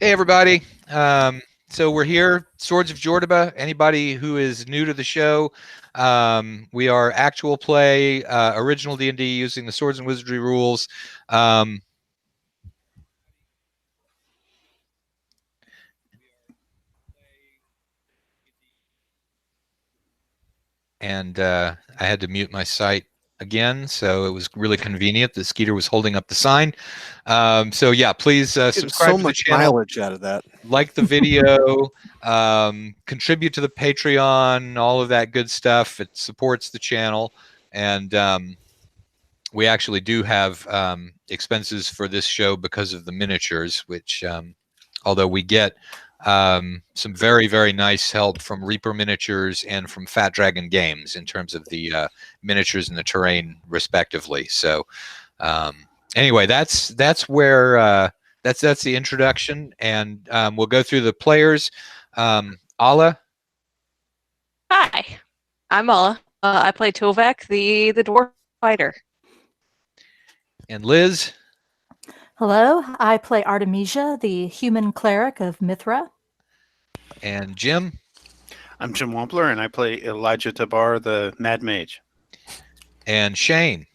Hey, everybody. So we're here, Swords of Jordoba. Anybody who is new to the show, we are actual play, original D&D using the Swords and Wizardry rules. And I had to mute my site again, so it was really convenient that Skeeter was holding up the sign. So yeah, please subscribe to the channel. Mileage out of that. Like the video, contribute to the Patreon, all of that good stuff. It supports the channel, and we actually do have expenses for this show because of the miniatures, which although we get some very, very nice help from Reaper Miniatures and from Fat Dragon Games in terms of the miniatures and the terrain respectively. So anyway, that's where that's the introduction, and we'll go through the players. Ala. Hi, I'm Ala. I play Tovek, the dwarf fighter. And Liz. Hello, I play Artemisia, the human cleric of Mithra. And Jim. I'm Jim Wampler, and I play Elijah Tabar, the Mad Mage. And Shane.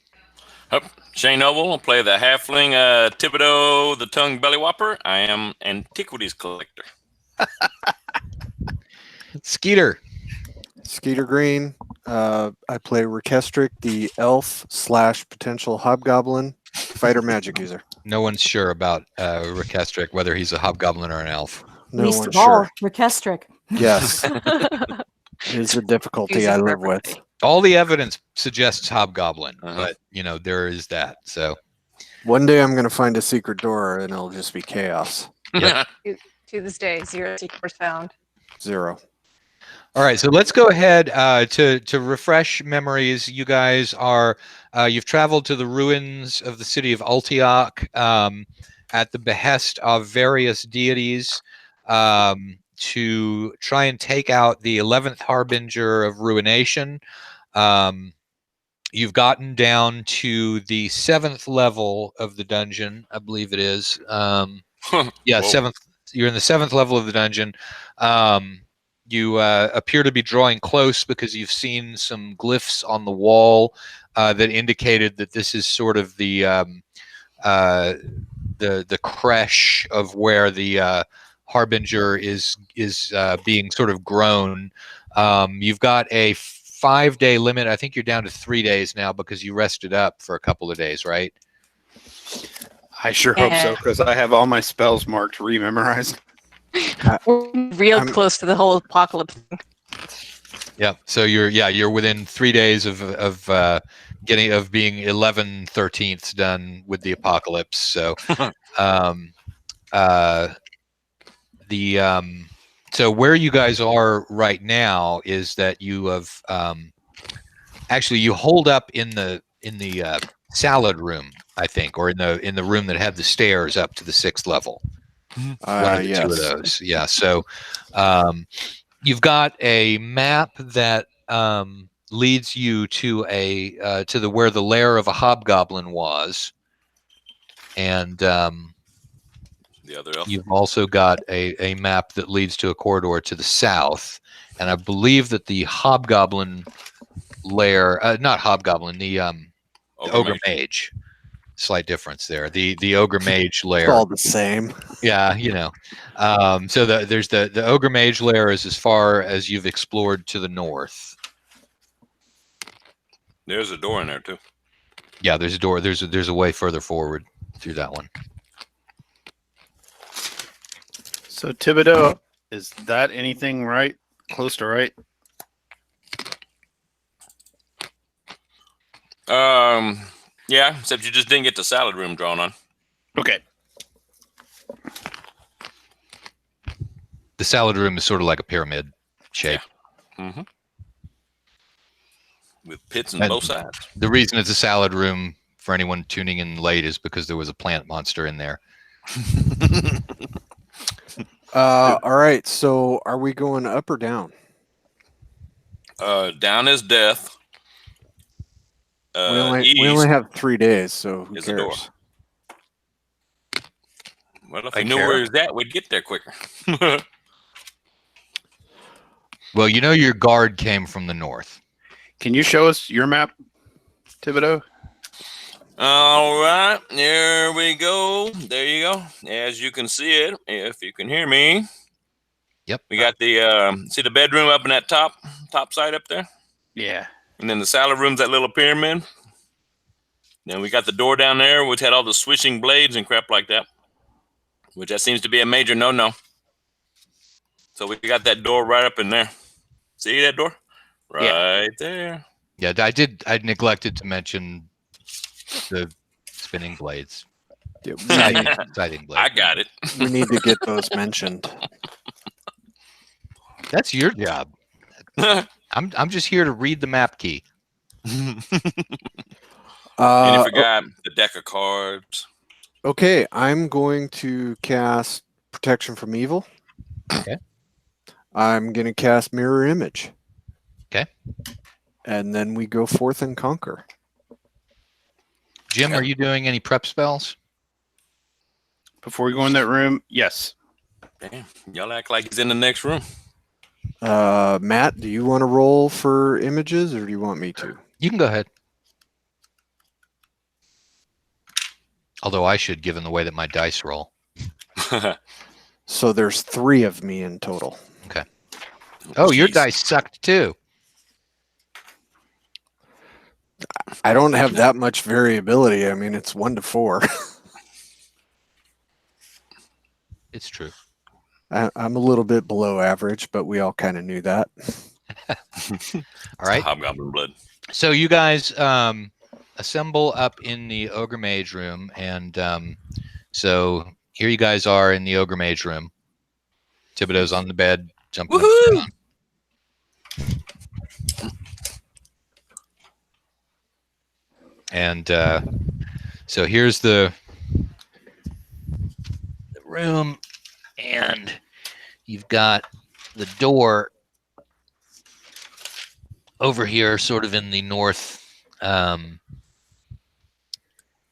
Shane Noble. I play the halfling Thibodeau, the tongue belly whopper. I am antiquities collector. Skeeter. Skeeter Green. I play Rekestric, the elf / potential hobgoblin fighter magic user. No one's sure about Rekestric, whether he's a hobgoblin or an elf. No Least one's of all, sure. Rekestric. Yes, is a difficulty I live with. All the evidence suggests hobgoblin, but you know there is that. So one day I'm going to find a secret door, and it'll just be chaos. Yep. To this day, 0 secrets found. 0. All right, so let's go ahead to refresh memories. You guys are you've traveled to the ruins of the city of Ultioch at the behest of various deities to try and take out the 11th Harbinger of Ruination. You've gotten down to the 7th level of the dungeon, I believe it is. Yeah, 7th. You're in the 7th level of the dungeon. You appear to be drawing close because you've seen some glyphs on the wall that indicated that this is sort of the creche of where the Harbinger is being sort of grown. You've got a 5-day limit. I think you're down to 3 days now because you rested up for a couple of days, right? I sure hope so, because I have all my spells marked rememorized. We're real close to the whole apocalypse thing. Yeah. So you're within 3 days of being 11/13 done with the apocalypse. So so where you guys are right now is that you have actually you hold up in the salad room, I think, or in the room that had the stairs up to the 6th level. One of the 2 of those. Yeah. So you've got a map that leads you to where the lair of a hobgoblin was, and the other elf. You've also got a map that leads to a corridor to the south, and I believe that the hobgoblin lair, not hobgoblin, the ogre mage. Slight difference there. The ogre mage lair. It's all the same. Yeah, you know. So there's the ogre mage lair is as far as you've explored to the north. There's a door in there too. Yeah, there's a door. There's a way further forward through that one. So Thibodeau, is that anything right? Close to right? Yeah, except you just didn't get the salad room drawn on. Okay. The salad room is sort of like a pyramid shape. Yeah. Mm-hmm. With pits on both sides. The reason it's a salad room for anyone tuning in late is because there was a plant monster in there. All right. So are we going up or down? Down is death. We only have 3 days, so who cares? Well, if I we knew care. where it's at, we'd get there quicker. Well, you know your guard came from the north. Can you show us your map, Thibodeau? All right, there we go. There you go. As you can see it, if you can hear me. Yep. We got the see the bedroom up in that top side up there, Yeah. and then the salad room's that little pyramid. Then we got the door down there, which had all the swishing blades and crap like that, which that seems to be a major no-no. So we got that door right up in there. See that door? Right there. Yeah, I neglected to mention the spinning blades. Siding blades. I got it. We need to get those mentioned. That's your job. I'm just here to read the map key. And you forgot the deck of cards. Okay, I'm going to cast Protection from Evil. Okay. I'm going to cast Mirror Image. Okay. And then we go forth and conquer. Jim, are you doing any prep spells? Before we go in that room, yes. Damn, y'all act like he's in the next room. Matt, do you want to roll for images or do you want me to? You can go ahead. Although I should, given the way that my dice roll. So there's 3 of me in total. Oh, your Jeez. dice sucked too. I don't have that much variability. I mean, it's 1 to 4. It's true. I'm a little bit below average, but we all kind of knew that. All right. Hobgoblin blood. So you guys assemble up in the Ogre Mage room, and so here you guys are in the Ogre Mage room. Thibodeau's on the bed, jumping up Woohoo! and down. And so here's the room, and you've got the door over here, sort of in the north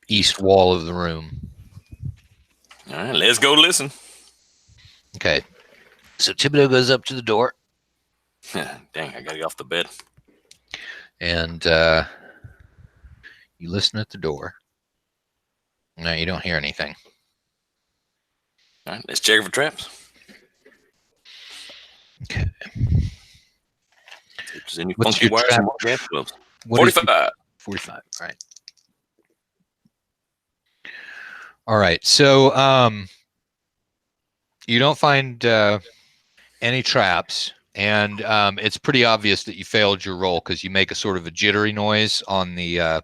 east wall of the room. All right, let's go listen. Okay. So Thibodeau goes up to the door, Dang, I gotta get off the bed. and you listen at the door. No, you don't hear anything. All right, let's check for traps. Okay. If there's any What's funky your wires trap? and more gas gloves. What is 45. 45. All right. All right. So you don't find any traps, and it's pretty obvious that you failed your roll because you make a sort of a jittery noise on the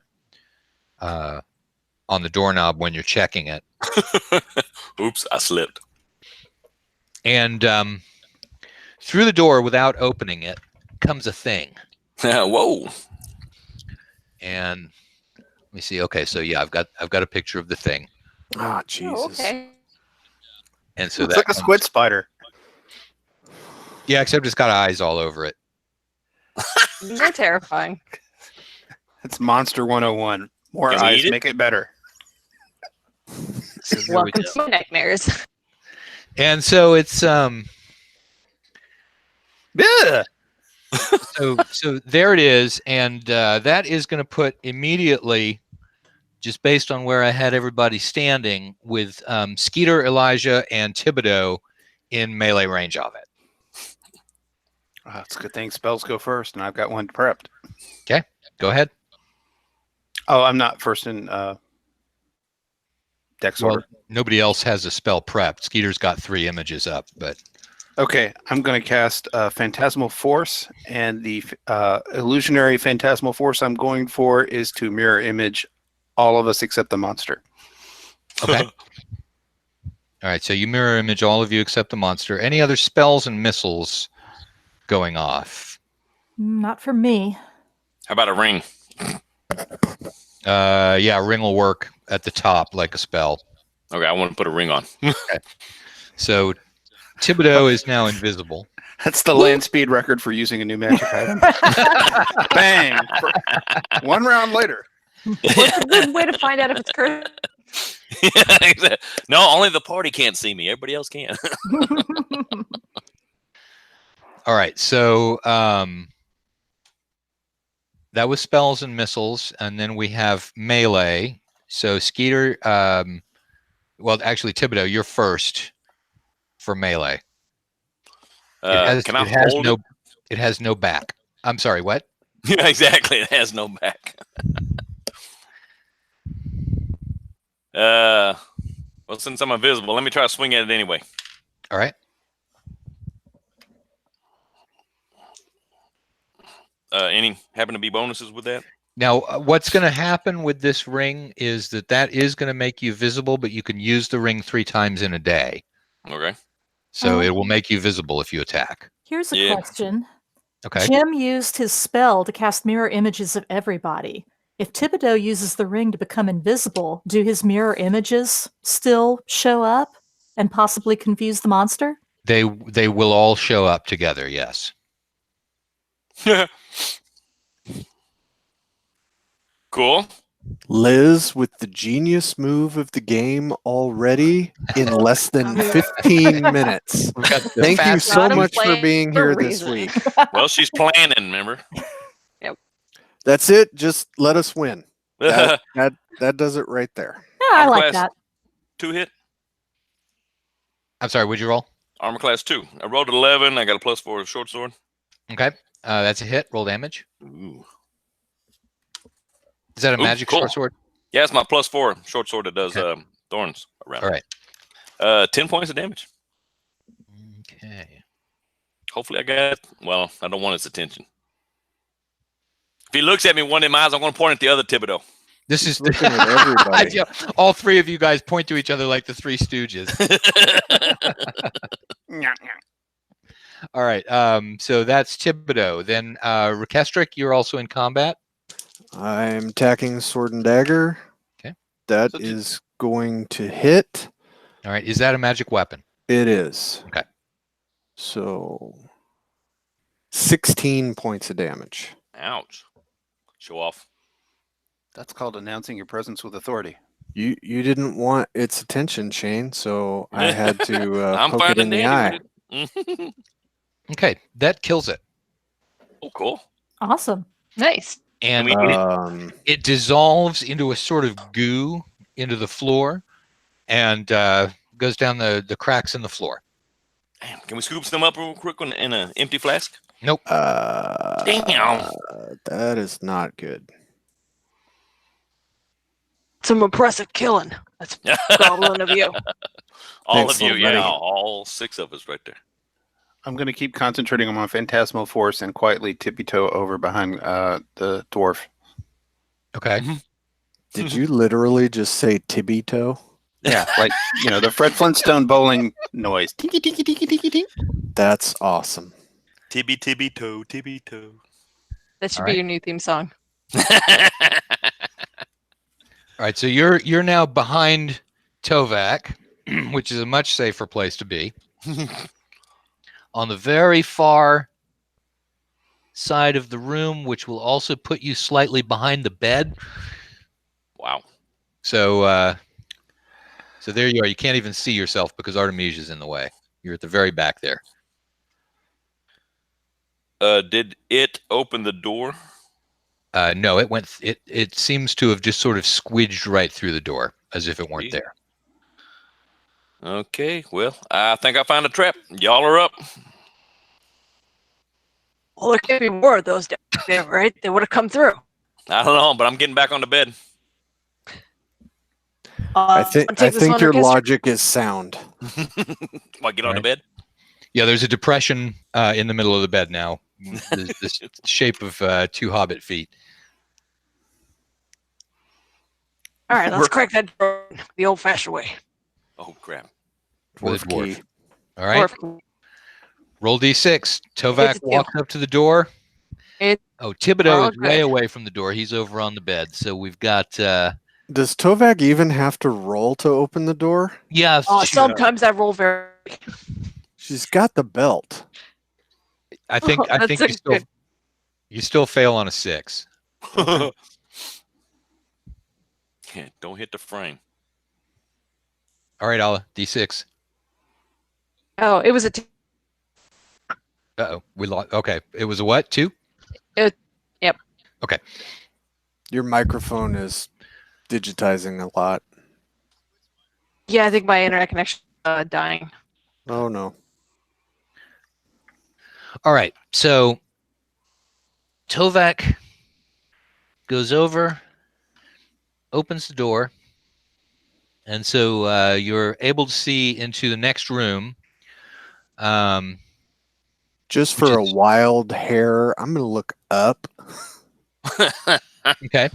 doorknob when you're checking it. Oops, I slipped. And through the door, without opening it, comes a thing. Whoa. And let me see. Okay, so yeah, I've got a picture of the thing. Ah, Jesus. Oh, okay. And so Looks that like a squid spider. Yeah, except it's got eyes all over it. They're terrifying. It's Monster 101. More Can we eyes eat it? make it better. So there we Welcome go. to my nightmares. And so it's Yeah. so there it is, and that is going to put immediately, just based on where I had everybody standing, with Skeeter, Elijah, and Thibodeau in melee range of it. It's a good thing spells go first, and I've got one prepped. Go ahead. Oh, I'm not first in Dex Well, order. nobody else has a spell prepped. Skeeter's got 3 images up, but Okay, I'm going to cast Phantasmal Force, and the illusionary Phantasmal Force I'm going for is to mirror image all of us except the monster. okay. All right, so you mirror image all of you except the monster. Any other spells and missiles going off? Not for me. How about a ring? Yeah, ring will work at the top like a spell. Okay, I want to put a ring on. So Thibodeau is now invisible. That's the land speed record for using a new magic item. Bang! One round later. What's a good way to find out if it's cursed? No, only the party can't see me. Everybody else can. All right, so that was spells and missiles, and then we have melee. So Skeeter, well, actually, Thibodeau, you're first for melee. Can I hold it? It has no back. I'm sorry, what? Yeah, exactly. It has no back. Well, since I'm invisible, let me try to swing at it anyway. All right. Any happen to be bonuses with that? Now, what's going to happen with this ring is that is going to make you visible, but you can use the ring 3 times in a day. Okay. So it will make you visible if you attack. Here's a Yeah. question. Okay. Jim used his spell to cast mirror images of everybody. If Thibodeau uses the ring to become invisible, do his mirror images still show up and possibly confuse the monster? They will all show up together, yes. Cool. Liz with the genius move of the game already in less than 15 minutes. Thank you so Gotta much for play being for a here this reason. week. Well, she's planning, remember? That's it. Just let us win. That does it right there. Yeah, I Armor like class that. 2 hit. I'm sorry, would you roll? Armor class 2. I rolled 11. I got a +4 short sword. Okay. That's a hit. Roll damage. Ooh. Is that a Ooh, magic cool. short sword? Yeah, it's my +4 short sword that does Okay. thorns around. All right. 10 points of damage. Okay. Hopefully I got, well, I don't want his attention. If he looks at me one of them eyes, I'm going to point at the other Thibodeau. This is Looking at everybody. Yeah, all 3 of you guys point to each other like the 3 Stooges. All right. So that's Thibodeau. Then Rekestric, you're also in combat. I'm attacking sword and dagger. Okay. That So is going to hit. All right. Is that a magic weapon? It is. Okay. So 16 points of damage. Ouch. Show off. That's called announcing your presence with authority. You didn't want its attention, Shane, so I had to I'm poke it in the eye. with it. Okay. That kills it. Oh, cool. Awesome. Nice. And we eat it? it dissolves into a sort of goo into the floor and goes down the cracks in the floor. Damn, can we scoop some up real quick in an empty flask? Nope. Damn. That is not good. Some impressive killing. That's goblin of you. All Thanks, of you, little yeah, buddy. all 6 of us right there. I'm going to keep concentrating on my phantasmal force and quietly tippy-toe over behind the dwarf. Okay. Did you literally just say tibby toe? Yeah, like, the Fred Flintstone bowling noise. Tiki, tiki, tiki, tiki, tiki. That's awesome. Tibby, tibby, toe, tibby, toe. That should All be right. your new theme song. All right. So you're now behind Tovak, which is a much safer place to be. On the very far side of the room, which will also put you slightly behind the bed. Wow. So so there you are. You can't even see yourself because Artemisia's in the way. You're at the very back there. Did it open the door? No, it seems to have just sort of squidged right through the door as if it weren't Easy. there. Okay, well, I think I found a trap. Y'all are up. Well, there can't be more of those down there, right? They would have come through. I don't know, but I'm getting back on the bed. I Take this think one, your Orchestra. logic is sound. What, get on the Right. bed? Yeah, there's a depression in the middle of the bed now. The shape of 2 hobbit feet. All right, let's crack that door the old-fashioned way. Oh, crap. With a Dwarf dwarf. key. All right. Or Roll d6. Tovak It's a 2. walks up to the door. It- Oh, Thibodeau We're all is way good. away from the door. He's over on the bed. So we've got Does Tovak even have to roll to open the door? yeah, sometimes I roll very. She's got the belt. I think That's you still good. you still fail on a 6. Yeah, don't hit the frame. All right, Ala, D6. Oh, it was a two. Uh-oh, we lost. Okay, it was a what? 2? Yep. Okay. Your microphone is digitizing a lot. Yeah, I think my internet connection dying. Oh no. All right, so Tovak goes over, opens the door, and so you're able to see into the next room. Just for a wild hair, I'm going to look up. Okay.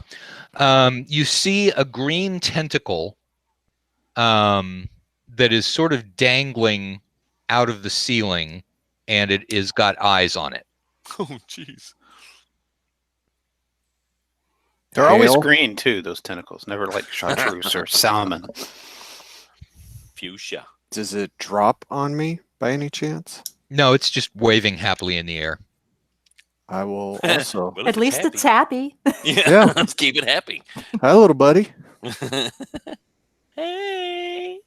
You see a green tentacle that is sort of dangling out of the ceiling, and it is got eyes on it. Oh, jeez. They're always Hail? green too. Those tentacles, never like chartreuse or salmon. Fuchsia. Does it drop on me by any chance? No, it's just waving happily in the air. I will also. Well, At if least it's happy. Yeah, Yeah. let's keep it happy. Hi, little buddy. Hey.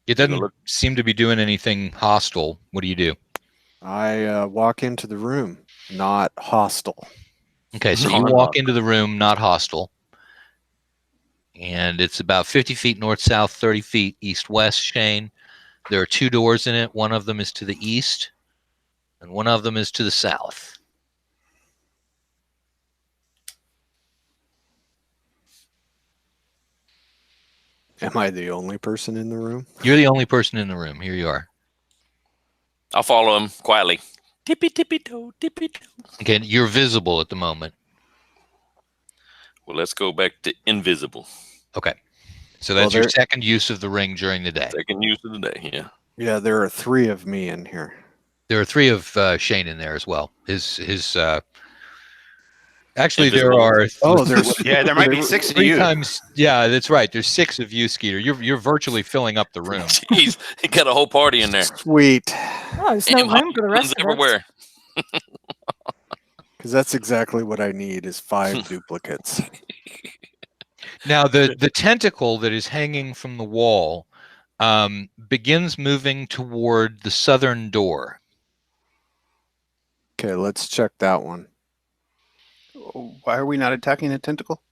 It doesn't seem to be doing anything hostile. What do you do? I walk into the room, not hostile. Okay, so you Not walk hostile. into the room, not hostile. And it's about 50 feet north-south, 30 feet east-west, Shane. There are 2 doors in it. One of them is to the east, and one of them is to the south. Am I the only person in the room? You're the only person in the room. Here you are. I'll follow him quietly. Tippy tippy toe, tippy toe. Okay, you're visible at the moment. Well, let's go back to invisible. Okay. So that's Well, your second use of the ring during the day. Second use of the day. Yeah. Yeah, there are 3 of me in here. There are 3 of Shane in there as well. Actually, there Invisible. are. Oh, there's Yeah, there might be 6 of 3 you. times. Yeah, that's right. There's 6 of you, Skeeter. You're virtually filling up the room. Jeez, he got a whole party in there. sweet. Oh, there's no room for the rest of us. everywhere. Because that's exactly what I need is 5 duplicates. Now, the tentacle that is hanging from the wall begins moving toward the southern door. Okay, let's check that one. Why are we not attacking the tentacle?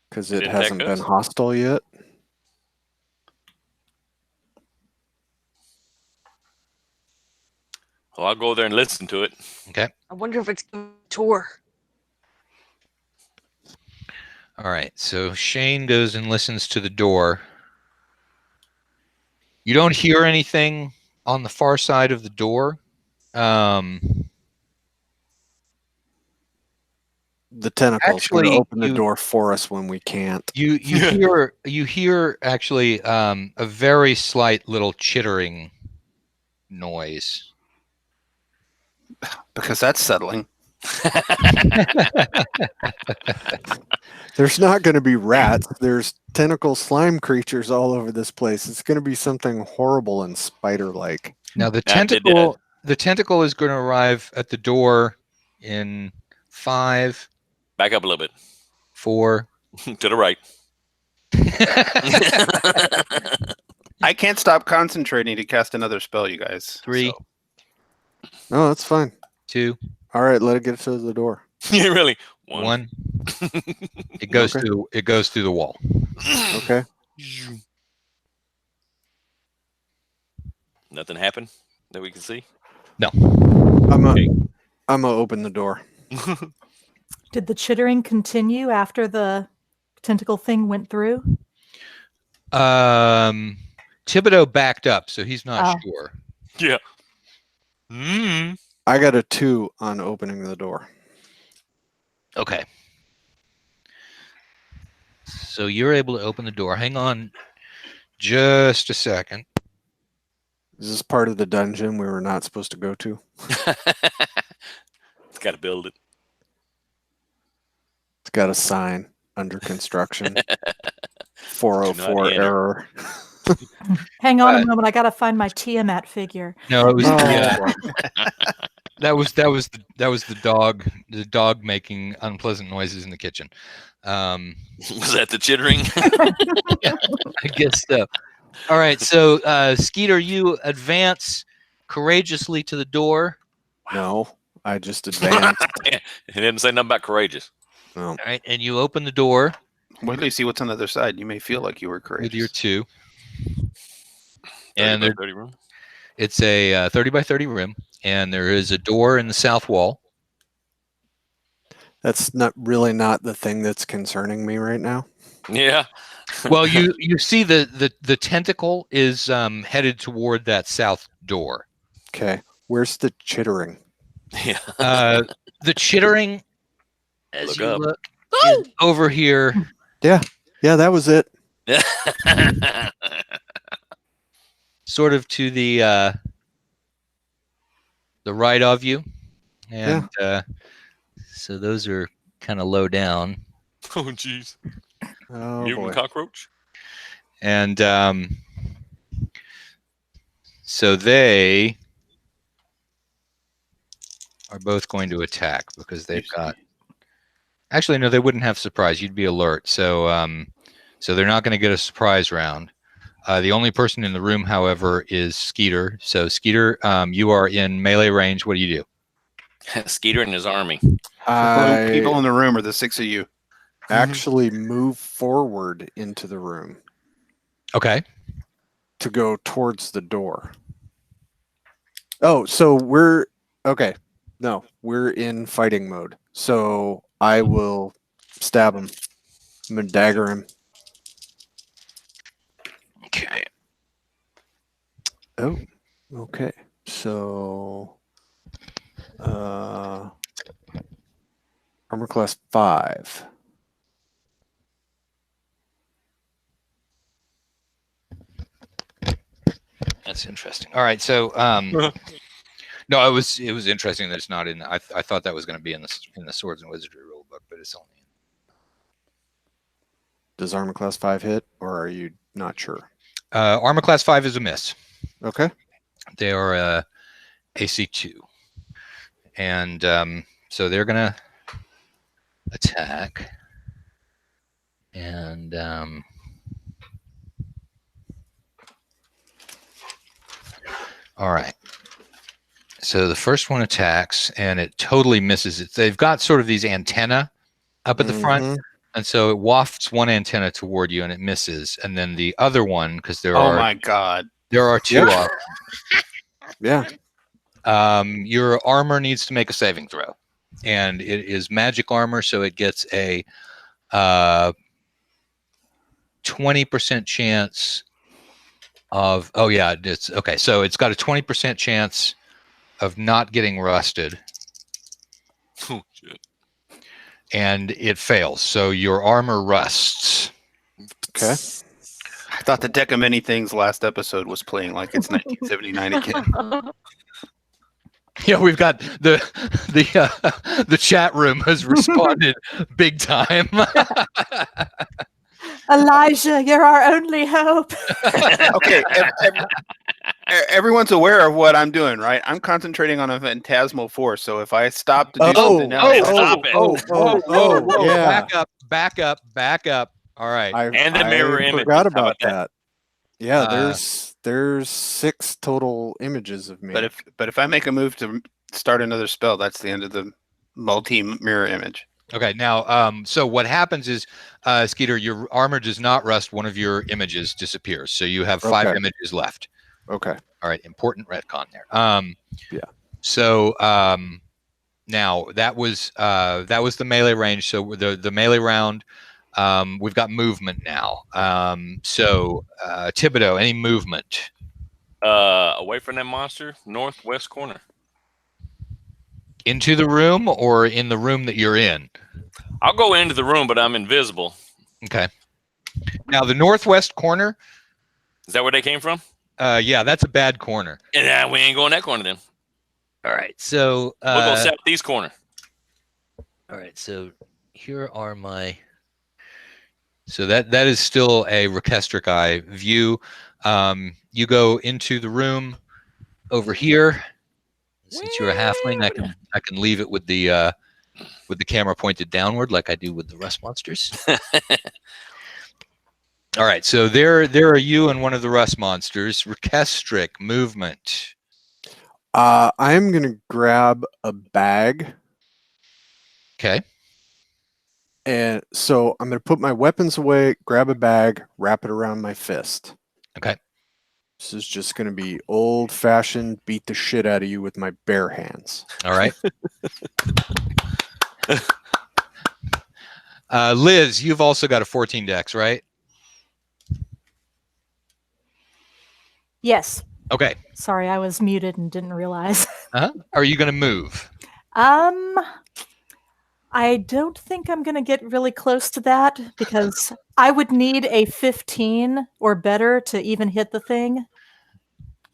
Because it Didn't hasn't attack been us? hostile yet. Well, I'll go there and listen to it. Okay. I wonder if it's a tour. All right. So Shane goes and listens to the door. You don't hear anything on the far side of the door. The tentacle's going to Actually, open the door for us when we can't. You hear actually a very slight little chittering noise. Because that's settling. There's not going to be rats. There's tentacle slime creatures all over this place. It's going to be something horrible and spider-like. Now the That did tentacle is going to arrive at the door in 5, Back up a little bit. 4. To the right. I can't stop concentrating to cast another spell, you guys. 3, So, No, that's fine. 2, All right, let it get to the door. Yeah, really. 1. It goes Okay. through the wall. Okay. Nothing happened that we can see. I'm Okay. gonna open the door. Did the chittering continue after the tentacle thing went through? Thibodeau backed up, so he's not Oh. sure. Yeah. Mm. I got a 2 on opening the door. Okay. So you're able to open the door. Hang on just a second. Is this part of the dungeon we were not supposed to go to? It's got to build it. It's got a sign under construction. 404 enter. error. Hang on a moment. I got to find my Tiamat figure. No, it was Oh. that was the dog making unpleasant noises in the kitchen. Was that the chittering? I guess so. All right, so Skeeter, you advance courageously to the door. No, I just advanced. He didn't say nothing about courageous. No. All right, and you open the door Wait till you see what's on the other side. You may feel like you were courageous. with your 2. 30 And by there, 30 room. it's a 30 by 30 room, and there is a door in the south wall. That's not the thing that's concerning me right now. Yeah. Well, you see the tentacle is headed toward that south door. Okay. Where's the chittering? Yeah. The chittering, as Look you up. look, is over here. Yeah, that was it. Sort of to the right of you, and so those are kind of low down, Oh, jeez. Oh Mutant boy. cockroach. and so they are both going to attack because they've got. Actually, no, they wouldn't have surprise. You'd be alert, so so they're not going to get a surprise round. The only person in the room, however, is Skeeter. So Skeeter, you are in melee range. What do you do? Skeeter and his army. People I in the room are the 6 of you. actually move forward into the room Okay. to go towards the door. Oh, so we're okay. No, we're in fighting mode. So I will stab him. I'm gonna dagger him. Okay. Oh, okay. So, armor class 5. That's interesting. All right, so no, it was interesting that it's not in. I thought that was going to be in the Swords and Wizardry rulebook, but it's only. Does armor class 5 hit, or are you not sure? Armor class 5 is a miss. Okay. They are AC 2, and so they're gonna attack, and all right. So the first one attacks, and it totally misses it. They've got sort of these antenna up at the front, and so it wafts one antenna toward you, and it misses, and then the other one, because there Oh my god. there are 2 Yeah. of Yeah. your armor needs to make a saving throw, and it is magic armor, so it gets a 20% chance of. Oh yeah, it's okay. So it's got a 20% chance of not getting rusted, Oh, shit. and it fails. So your armor rusts. Okay. I thought the deck of many things last episode was playing like it's 1979 again. Yeah, we've got the chat room has responded big time. Elijah, you're our only hope. Okay, everyone's aware of what I'm doing, right? I'm concentrating on a phantasmal force, so if I stop to do something else, stop it. Yeah. Back up. All right. And the mirror image. Forgot How about about that? that. Yeah, Uh, there's 6 total images of me. but if I make a move to start another spell, that's the end of the multi-mirror image. Okay, now, so what happens is, Skeeter, your armor does not rust. One of your images disappears, so you have 5 Okay. images left. Okay. All right, important retcon there. Yeah. So now that was the melee range. So the melee round, we've got movement now. So Thibodeau, any movement? Away from that monster, northwest corner. Into the room or in the room that you're in? I'll go into the room, but I'm invisible. Okay. Now the northwest corner. Is that where they came from? Yeah, that's a bad corner. Yeah, we ain't going that corner then. All right. So We'll go southeast corner. all right. So here are my. So that is still a Rekestric Eye view. You go into the room over here. Since you're a halfling, I can leave it with the with the camera pointed downward like I do with the rust monsters. All right, so there are you and one of the rust monsters. Rekestric, movement. I'm gonna grab a bag, Okay. and so I'm gonna put my weapons away, grab a bag, wrap it around my fist. Okay. This is just gonna be old-fashioned, beat the shit out of you with my bare hands. All right. Liz, you've also got a 14 dex, right? Yes. Okay. Sorry, I was muted and didn't realize. Are you going to move? I don't think I'm going to get really close to that because I would need a 15 or better to even hit the thing.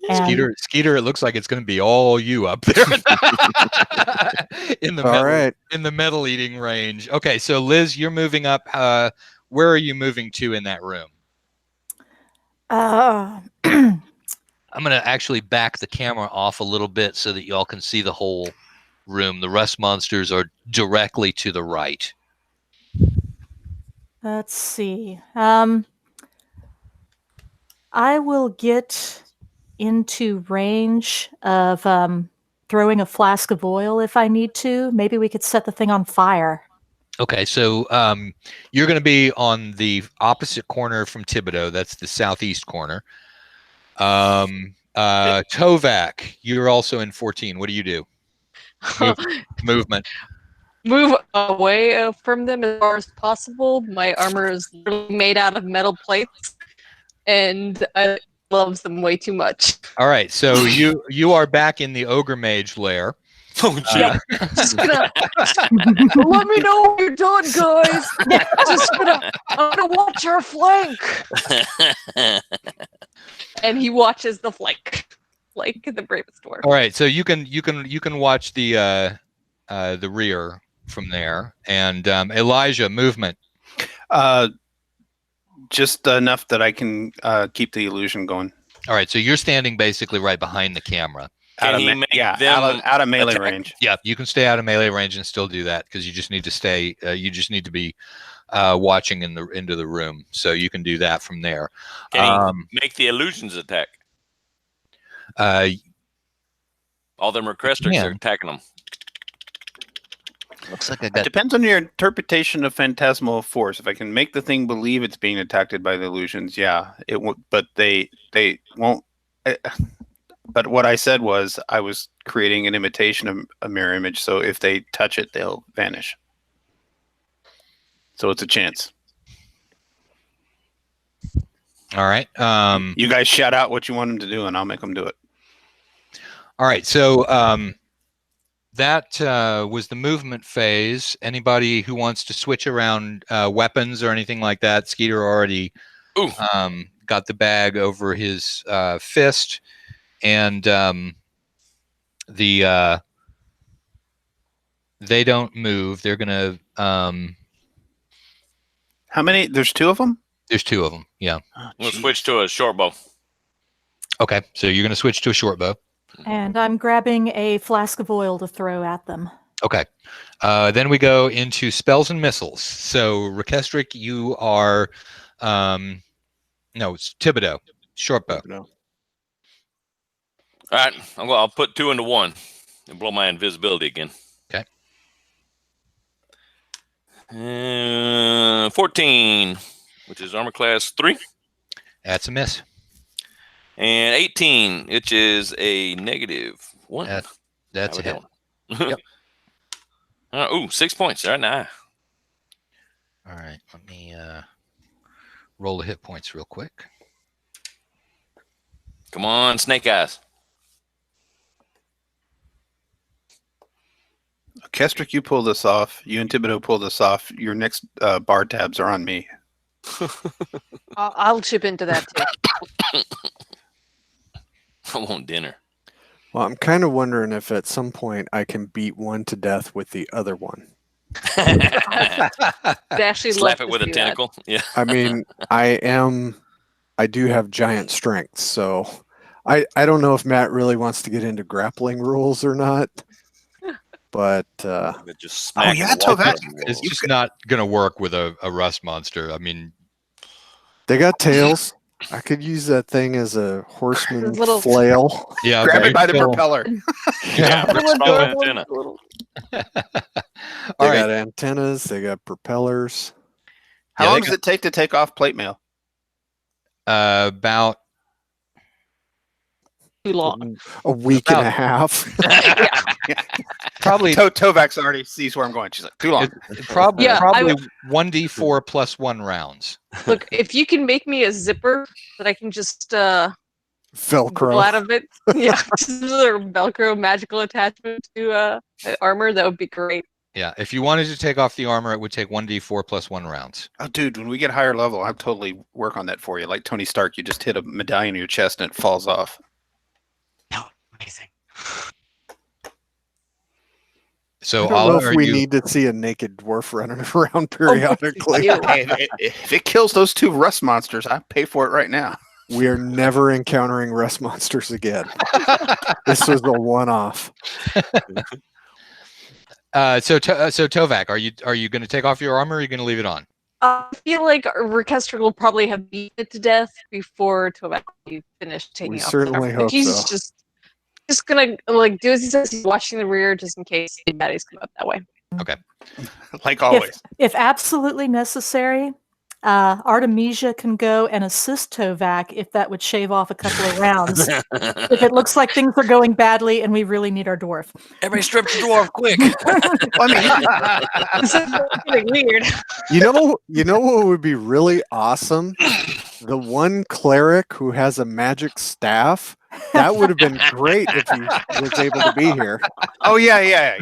And Skeeter, it looks like it's going to be all you up there in the All metal, right. in the metal eating range. Okay, so Liz, you're moving up. Where are you moving to in that room? I'm going to actually back the camera off a little bit so that y'all can see the whole room. The rust monsters are directly to the right. let's see. I will get into range of throwing a flask of oil if I need to. Maybe we could set the thing on fire. Okay, so you're going to be on the opposite corner from Thibodeau. That's the southeast corner. Tovak, you're also in 14. What do you do? Movement. Move away from them as far as possible. My armor is literally made out of metal plates, and I love them way too much. All right, so you are back in the ogre mage lair. Oh, gee. Just gonna let me know what you're doing, guys. I'm gonna watch our flank. And he watches the flank, like the bravest dwarf. All right, so you can watch the rear from there, and Elijah, movement. Just enough that I can keep the illusion going. All right, so you're standing basically right behind the camera. Can he make them out of melee attack? range. Yeah, you can stay out of melee range and still do that because you just need to stay. You just need to be watching into the room, so you can do that from there. Can he make the illusions attack? All them requesters are attacking them. Looks like I It got. depends on your interpretation of phantasmal force. If I can make the thing believe it's being attacked by the illusions, yeah, it won't. But they won't. But what I said was I was creating an imitation of a mirror image. So if they touch it, they'll vanish. So it's a chance. All right. You guys shout out what you want them to do, and I'll make them do it. All right. So that was the movement phase. Anybody who wants to switch around weapons or anything like that? Skeeter already got the bag over his fist, and they don't move. They're gonna. How many? There's two of them? There's two of them. Yeah. We'll switch to a short bow. Okay. So you're gonna switch to a short bow. And I'm grabbing a flask of oil to throw at them. Okay. Then we go into spells and missiles. So Rekestric, you are no, it's Thibodeau, short bow. No. All right, I'll put two into one and blow my invisibility again. Okay. 14, which is armor class 3. That's a miss. And 18, which is a -1. That's a hit. Yep. 6 points. All right, now. All right. Let me roll the hit points real quick. Come on, Snake Eyes. Kestrick, you pull this off. You and Thibodeau pull this off. Your next bar tabs are on me. I'll chip into that too. I want dinner. Well, I'm kind of wondering if at some point I can beat one to death with the other one. Actually Slap it with a tentacle. Yeah. I mean, I do have giant strength, so I don't know if Matt really wants to get into grappling rules or not. but That just Oh, smack yeah, the wall. Tovak. It's just not gonna work with a rust monster. I mean, they got tails. I could use that thing as a horseman Those little- flail. yeah, Grab but it by the still- propeller. Yeah, Little small adorable antenna. little- They All right. got antennas. They got propellers. How Yeah, long they does it take to take off plate mail? About too long. A week and a About- half. probably Tovak's already sees where I'm going. She's like, too long. probably Yeah, I- 1d4 plus 1 rounds. Look, if you can make me a zipper that I can just pull Velcro. out of it, yeah, just a Velcro magical attachment to armor, that would be great. Yeah, if you wanted to take off the armor, it would take 1d4 plus 1 rounds. Oh, dude, when we get higher level, I'll totally work on that for you. Like Tony Stark, you just hit a medallion in your chest and it falls off. Amazing. So I don't know Oliver, if are we you need to see a naked dwarf running around periodically. Ew. Hey, if it kills those 2 rust monsters, I pay for it right now. We are never encountering rust monsters again. This was a one-off. so Tovak, are you going to take off your armor or are you going to leave it on? I feel like Orchestra will probably have beaten it to death before Tovak will be finished taking We off. certainly But hope he's so. just gonna like do as he says. He's watching the rear just in case the baddies come up that way. Like always. If absolutely necessary, Artemisia can go and assist Tovak if that would shave off a couple of rounds. If it looks like things are going badly and we really need our dwarf. Everybody strip the dwarf quick. Well, I mean, This is getting weird. You know what would be really awesome? The one cleric who has a magic staff. That would have been great if he was able to be here. oh yeah.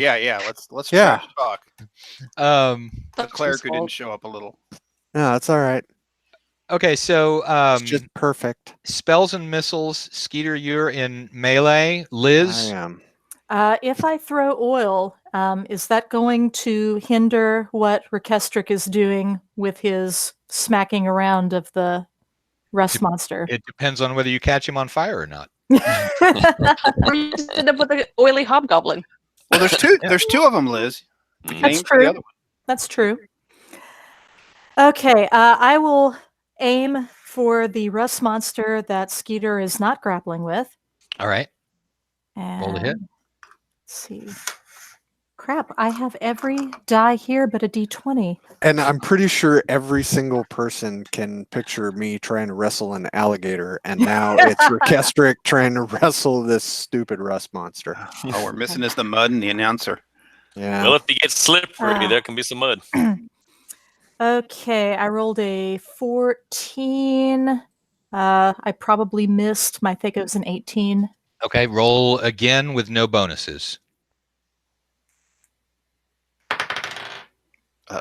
Let's Yeah. trash talk. The That's cleric his who didn't fault. show up a little. No, that's all right. Okay, so It's just perfect. spells and missiles. Skeeter, you're in melee. Liz, I am. If I throw oil, is that going to hinder what Rekestric is doing with his smacking around of the rust monster? it depends on whether you catch him on fire or not. Or you just end up with an oily hobgoblin. Well, there's two. There's 2 of them, Liz. Mm. That's Name for the true. other one. That's true. Okay, I will aim for the rust monster that Skeeter is not grappling with. All right. And Roll to hit. Let's see. Crap, I have every die here but a d20. And I'm pretty sure every single person can picture me trying to wrestle an alligator, and now it's Rekestric trying to wrestle this stupid rust monster. Oh, we're missing is the mud and the announcer. Yeah. Well, if he gets slippery, Ah. there can be some mud. Okay, I rolled a 14. I probably missed. I think it was an 18. Okay, roll again with no bonuses.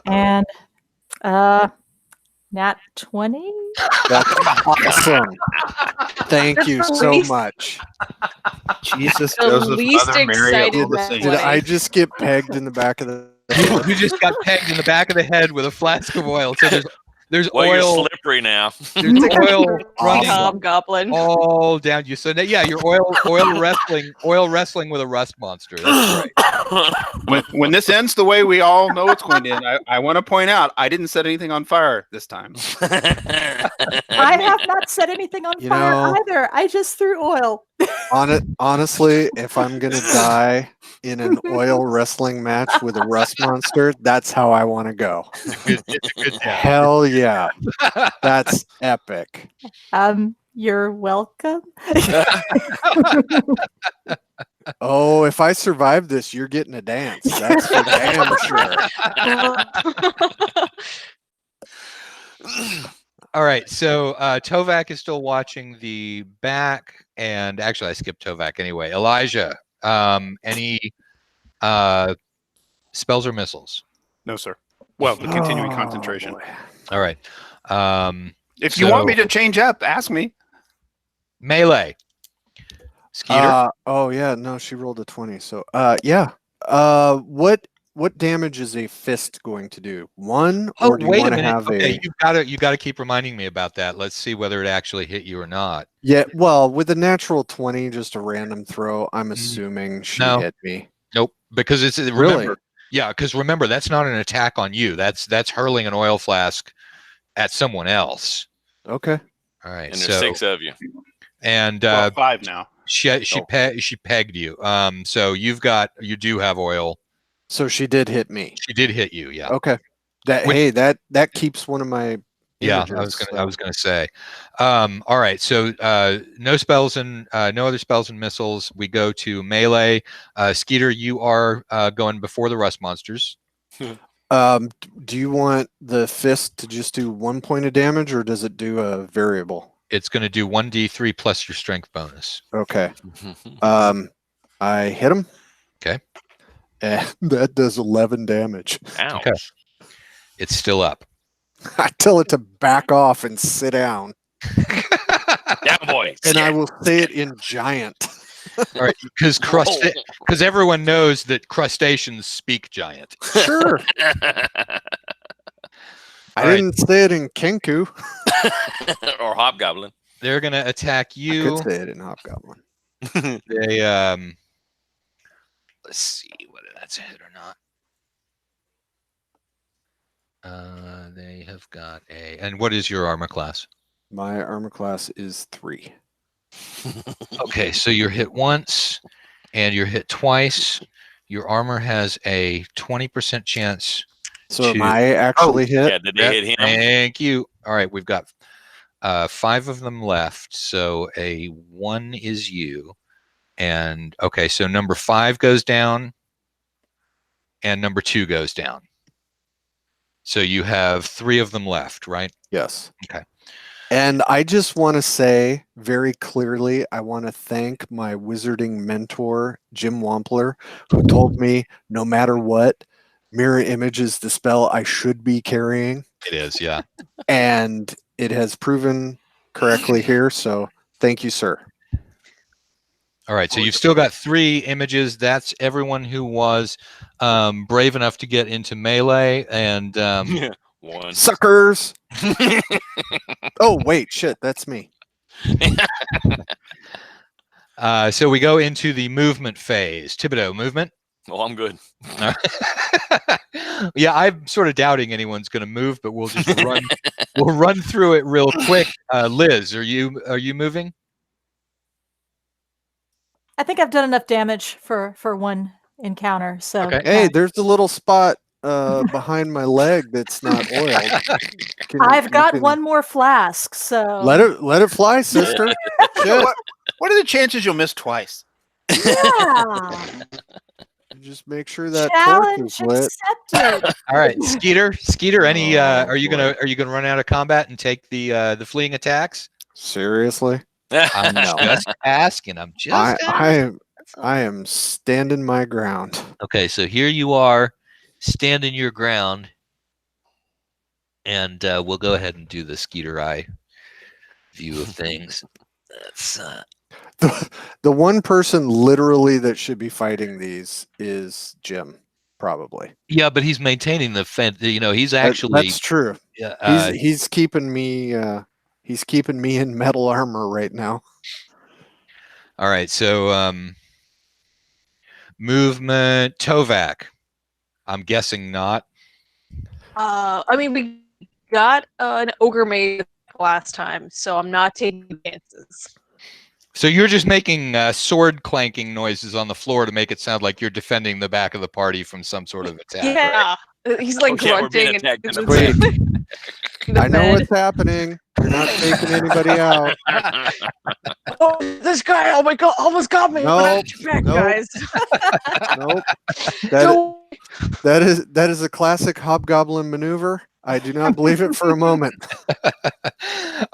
And nat 20? That's awesome. Thank you so Least- much. Jesus, The Joseph, least Mother Mary, excited all the that saints. Did way. I just get pegged in the back of the You just got pegged in the back of the head with a flask of oil. So there's Well, you're oil. slippery now. There's oil running Hobgoblin. all down you. So yeah, you're oil wrestling with a rust monster. That's right. When this ends the way we all know it's going to end, I want to point out I didn't set anything on fire this time. I have not set anything on You fire know- either. I just threw oil. Honestly, if I'm gonna die in an oil wrestling match with a rust monster, that's how I want to go. It's a good death. Hell yeah, that's epic. You're welcome. Oh, if I survive this, you're getting a dance. That's for damn sure. All right, so Tovak is still watching the back, and actually, I skipped Tovak anyway. Elijah, any spells or missiles? No, sir. Well, the continuing Oh, concentration. boy. All right, If you want me so- to change up, ask me. melee. Skeeter, Oh yeah, no, she rolled a 20. So yeah. What damage is a fist going to do? One, or do you wait a want to minute. have Okay, a? you gotta keep reminding me about that. Let's see whether it actually hit you or not. Yeah, well, with a natural 20, just a random throw, I'm assuming she No. hit me. Nope, because it's Really? remember. Yeah, because remember that's not an attack on you. That's hurling an oil flask at someone else. Okay. All right. And there's 6 of you. And Well, 5 now. she Oh. she pegged you. So you do have oil. So she did hit me. She did hit you. Yeah. Okay. That keeps one of my Yeah, images, I was gonna say. All right, so no spells and no other spells and missiles. We go to melee. Skeeter, you are going before the rust monsters. Do you want the fist to just do 1 point of damage, or does it do a variable? It's going to do 1d3 plus your strength bonus. Okay. I hit him. Okay. And that does 11 damage. Ouch. Okay. It's still up. I tell it to back off and sit down. Down, boy. And I will say it in giant. All right, because everyone knows that crustaceans speak giant. Sure. I didn't say it in Kenku. Or hobgoblin. They're going to attack I you. could say it in Hobgoblin. They let's see whether that's a hit or not. They have got a. And what is your armor class? My armor class is 3. Okay, so you're hit once and you're hit twice. Your armor has a 20% chance. So am I actually hit? Yeah, did they hit him? Thank you. All right, we've got 5 of them left. So a 1 is you. And okay, so number 5 goes down and number 2 goes down. So you have 3 of them left, right? Yes. Okay. And I just want to say very clearly, I want to thank my wizarding mentor, Jim Wampler, who told me no matter what, mirror image is the spell I should be carrying. It is, yeah. And it has proven correctly here. So thank you, sir. All right, so you've still got 3 images. That's everyone who was brave enough to get into melee. And 1. Suckers. Oh, wait, shit, that's me. so we go into the movement phase. Thibodeau, movement? Oh, I'm good. Yeah, I'm sort of doubting anyone's going to move, but we'll just run. We'll run through it real quick. Liz, are you moving? I think I've done enough damage for one encounter. So Okay. Hey, there's a little spot behind my leg that's not oiled. I've got one more flask. So Let it fly, sister. Shit. What are the chances you'll miss twice? Yeah. Just make sure that torch Challenge is lit. accepted. All right, Skeeter. Any? Oh, Are you gonna run out of combat and take the fleeing attacks? Seriously? I'm just asking. I'm just. Asking. I am standing my ground. Okay, so here you are, standing your ground, and we'll go ahead and do the Skeeter eye view of things. That's The one person literally that should be fighting these is Jim, probably. yeah, but he's maintaining the fence. You know, he's actually That's true. He's keeping me in metal armor right now. all right. So movement Tovak. I'm guessing not. I mean, we got an ogre maid last time, so I'm not taking chances. So you're just making sword clanking noises on the floor to make it sound like you're defending the back of the party from some sort of attack. Right? Yeah, he's like Oh, yeah, we're being grunting attacked. and Wait, the I know bed. what's happening. You're not taking anybody out. Oh, this guy! Oh my god, almost got me! Nope, Back, nope. guys. Nope. Don't- That is a classic hobgoblin maneuver. I do not believe it for a moment.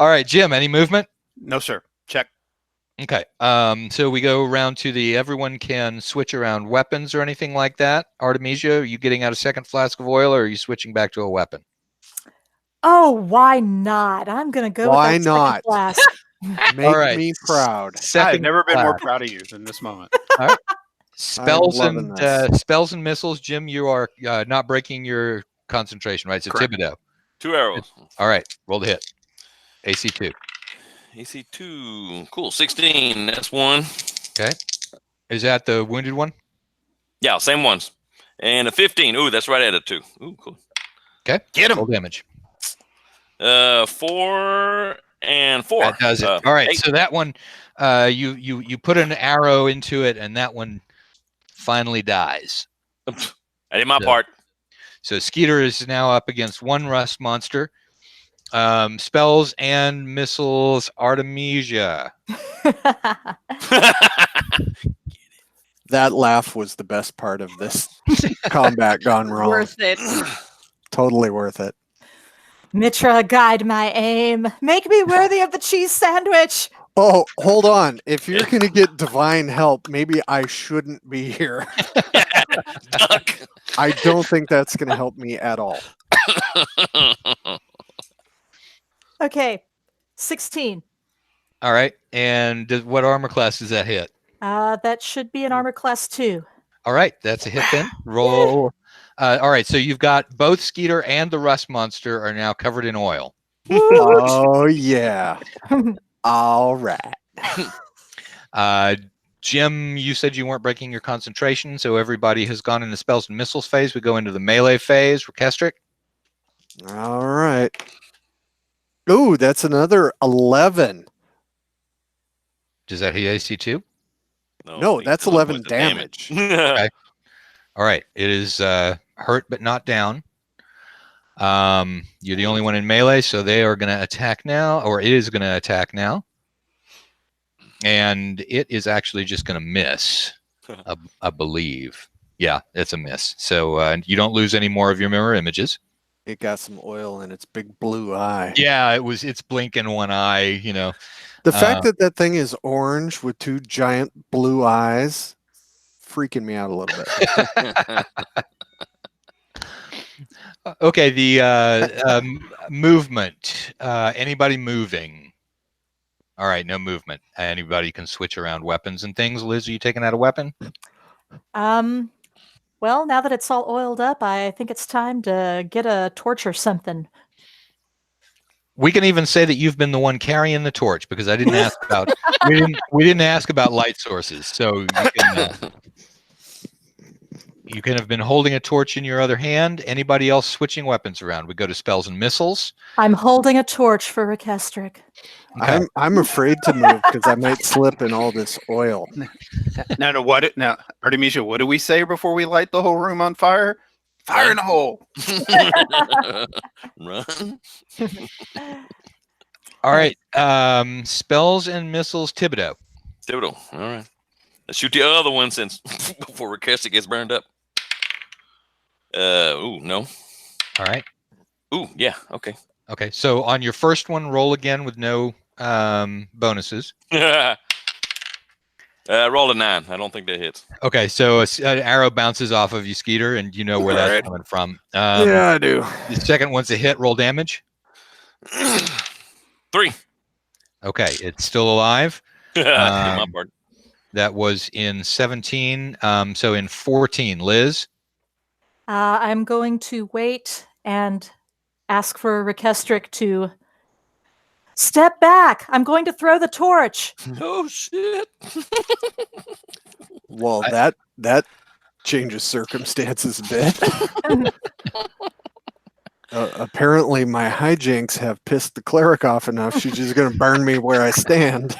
All right, Jim. Any movement? No, sir. Check. Okay. So we go around to the everyone can switch around weapons or anything like that. Artemisia, are you getting out a second flask of oil or are you switching back to a weapon? Oh, why not? I'm gonna go Why with that not? second flask. Make All right. me proud. I've Second never been more flask. proud of you than this moment. Spells loving and this. spells and missiles. Jim, you are not breaking your concentration, right? So Correct. Thibodeau. 2 arrows. All right, roll the hit. AC 2. AC 2. Cool. 16. That's 1. Okay. Is that the wounded one? Yeah, same ones. And a 15. Ooh, that's right at a 2. Ooh, cool. Okay. Get him. Roll damage. 4 and 4. That does it. All right. 8. So that one, you put an arrow into it, and that one finally dies. I did my part. So Skeeter is now up against one rust monster. Spells and missiles, Artemisia. That laugh was the best part of this combat gone wrong. Worth it. Totally worth it. Mitra, guide my aim. Make me worthy of the cheese sandwich. Oh, hold on. If you're going to get divine help, maybe I shouldn't be here. Duck. I don't think that's going to help me at all. Okay, 16. All right. And what armor class does that hit? That should be an armor class 2. All right. That's a hit then. Roll. All right. So you've got both Skeeter and the rust monster are now covered in oil. Oh, yeah. All right. Jim, you said you weren't breaking your concentration, so everybody has gone into spells and missiles phase. We go into the melee phase. Rekestric. All right. Ooh, that's another 11. Does that hit AC 2? No, that's 11 damage. Okay. All right. It is hurt but not down. You're the only one in melee, so they are going to attack now, or it is going to attack now. And it is actually just going to miss, I believe. Yeah, it's a miss. So you don't lose any more of your mirror images. It got some oil in its big blue eye. Yeah, it's blinking one eye, you know. The fact that that thing is orange with 2 giant blue eyes, freaking me out a little bit. Okay, the movement. Anybody moving? All right, no movement. Anybody can switch around weapons and things. Liz, are you taking out a weapon? Well, now that it's all oiled up, I think it's time to get a torch or something. We can even say that you've been the one carrying the torch because I didn't ask about we didn't ask about light sources. So you can have been holding a torch in your other hand. Anybody else switching weapons around? We go to spells and missiles. I'm holding a torch for Rekestric. Okay. I'm afraid to move because I might slip in all this oil. Now, Artemisia, what do we say before we light the whole room on fire? Fire in the hole. Run. All right. Spells and missiles, Thibodeau. All right. Let's shoot the other one since before Rekestric gets burned up. Ooh, no. All right. Ooh, yeah. Okay. Okay. So on your first one, roll again with no bonuses. Roll a 9. I don't think that hits. Okay. So an arrow bounces off of you, Skeeter, and you know where that's Alright. coming from. Yeah, I do. The second one's a hit. Roll damage. 3. Okay. It's still alive. My part. That was in 17. So in 14, Liz. I'm going to wait and ask for Rekestric to step back. I'm going to throw the torch. Oh shit! Well, that changes circumstances a bit. Apparently, my hijinks have pissed the cleric off enough. She's just going to burn me where I stand.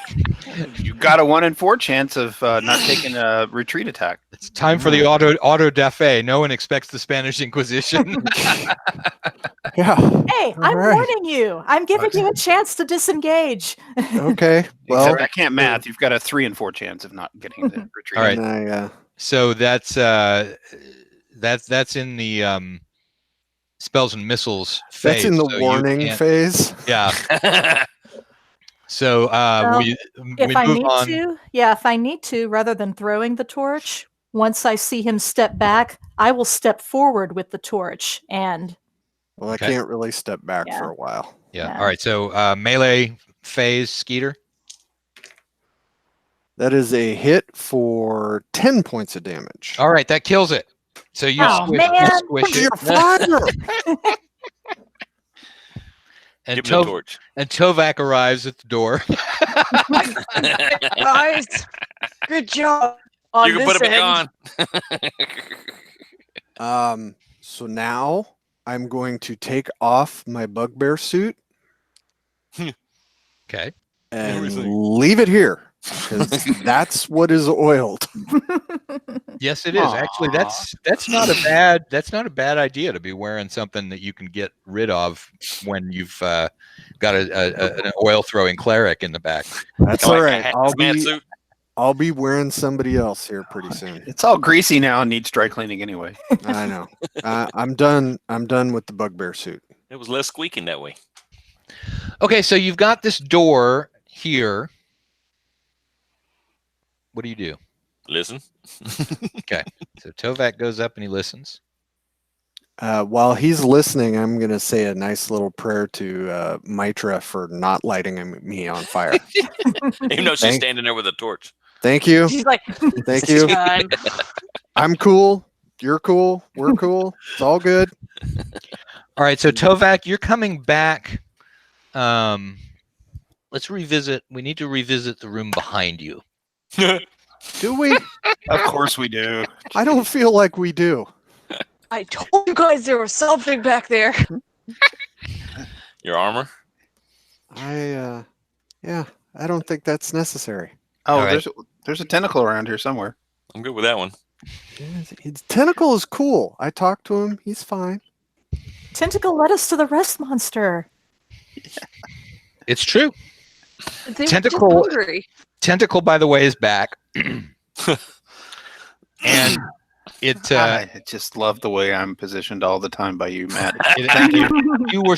You got a 1 in 4 chance of not taking a retreat attack. It's time for the auto da fe. No one expects the Spanish Inquisition. Yeah. Hey, I'm right. warning you. I'm giving you a chance to disengage. Okay. Well, Except I can't math. You've got a 3 in 4 chance of not getting the retreat. All right. I, So that's in the spells and missiles phase. that's in the so you warning can't- phase. Yeah. So Well, we If I move need on. to, if I need to, rather than throwing the torch, once I see him step back, I will step forward with the torch. And Well, Okay. I can't really step back Yeah. for a while. Yeah. Yeah. All right. So melee phase, Skeeter. That is a hit for 10 points of damage. All right, that kills it. So you Oh, squish, man. you squish You're it. fire! And, Give him the torch. and Tovak arrives at the door. Guys, good job. On You can this put it end, back on. So now I'm going to take off my bugbear suit Okay. and leave it here because that's what is oiled. Yes, it is. Actually, that's not a bad idea to be wearing something that you can get rid of when you've got an oil throwing cleric in the back. That's Kinda all like right. a hazmat suit. I'll be wearing somebody else here pretty soon. It's all greasy now and needs dry cleaning anyway. I know. I'm done. I'm done with the bugbear suit. It was less squeaking that way. Okay, so you've got this door here. What do? Listen. Okay. So Tovak goes up and he listens. While he's listening, I'm going to say a nice little prayer to Mitra for not lighting me on fire. Even though she's standing there with a torch. Thank you. she's like, Thank you. "Done." I'm cool. You're cool. We're cool. It's all good. All right, so Tovak, you're coming back. Let's revisit. We need to revisit the room behind you. Do we? Of course we do. I don't feel like we do. I told you guys there was something back there. Your armor? Yeah, I don't think that's necessary. Oh, All right. there's a tentacle around here somewhere. I'm good with that one. His tentacle is cool. I talked to him. He's fine. Tentacle led us to the rest monster. It's true. They were Tentacle- just hungry. Tentacle, by the way, is back. And it, I just love the way I'm positioned all the time by you, Matt. Thank you. You're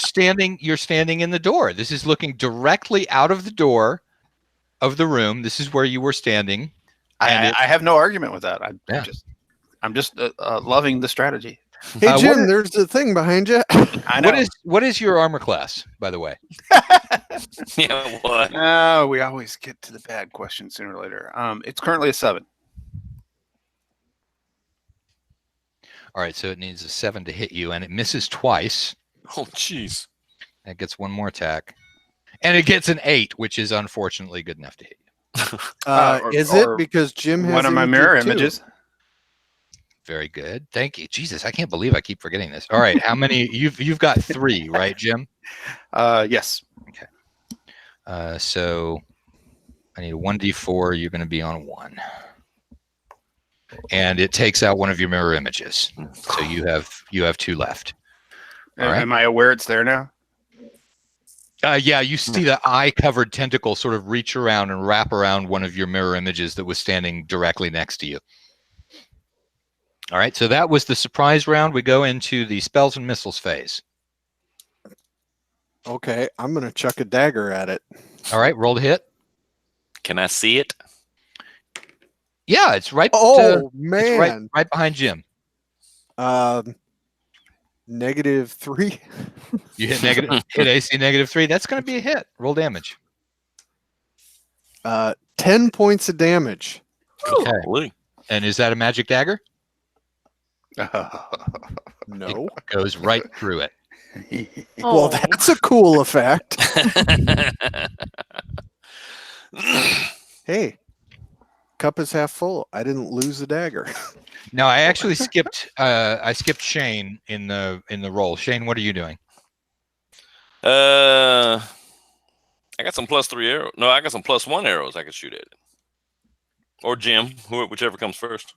standing in the door. This is looking directly out of the door of the room. This is where you were standing. I have no argument with that. Yeah. I'm just loving the strategy. Hey, Jim, what- there's a thing behind you. I know. What is your armor class, by the way? Yeah, what? No, we always get to the bad question sooner or later. It's currently a 7. All right, so it needs a 7 to hit you, and it misses twice. Oh, jeez. That gets one more attack. And it gets an 8, which is unfortunately good enough to hit you. Is it because Jim has one of my imagery mirror too? images? Very good. Thank you. Jesus, I can't believe I keep forgetting this. All right, how many? You've got 3, right, Jim? Yes. So I need a 1d4. You're going to be on 1. And it takes out one of your mirror images. So you have 2 left. All right. Am I aware it's there now? Yeah, you see the eye-covered tentacle sort of reach around and wrap around one of your mirror images that was standing directly next to you. All right, so that was the surprise round. We go into the spells and missiles phase. Okay, I'm gonna chuck a dagger at it. All right, roll to hit. Can I see it? Yeah, it's right. Oh it's man, right behind Jim. -3. You hit hit AC -3. That's going to be a hit. Roll damage. 10 points of damage. Okay. Holy. And is that a magic dagger? No. It goes right through it. Well, Oh. that's a cool effect. Hey, cup is half full. I didn't lose the dagger. No, I actually skipped. I skipped Shane in the roll. Shane, what are you doing? I got some +3 arrows. No, I got some +1 arrows I could shoot at it. Or Jim, whichever comes first.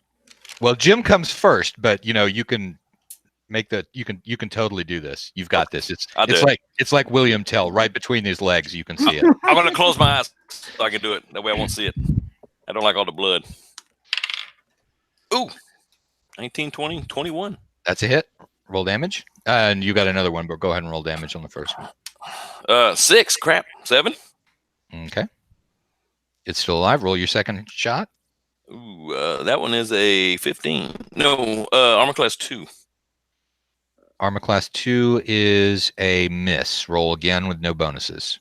Well, Jim comes first, but you can make the you can totally do this. You've got this. It's like William Tell right between these legs. You can see it. I'm gonna close my eyes so I can do it. That way I won't see it. I don't like all the blood. Ooh, 19, 20, 21. That's a hit. Roll damage. And you got another one, but go ahead and roll damage on the first one. 6. Crap. 7. Okay. It's still alive. Roll your second shot. Ooh, that one is a 15. No, armor class 2. Armor class 2 is a miss. Roll again with no bonuses.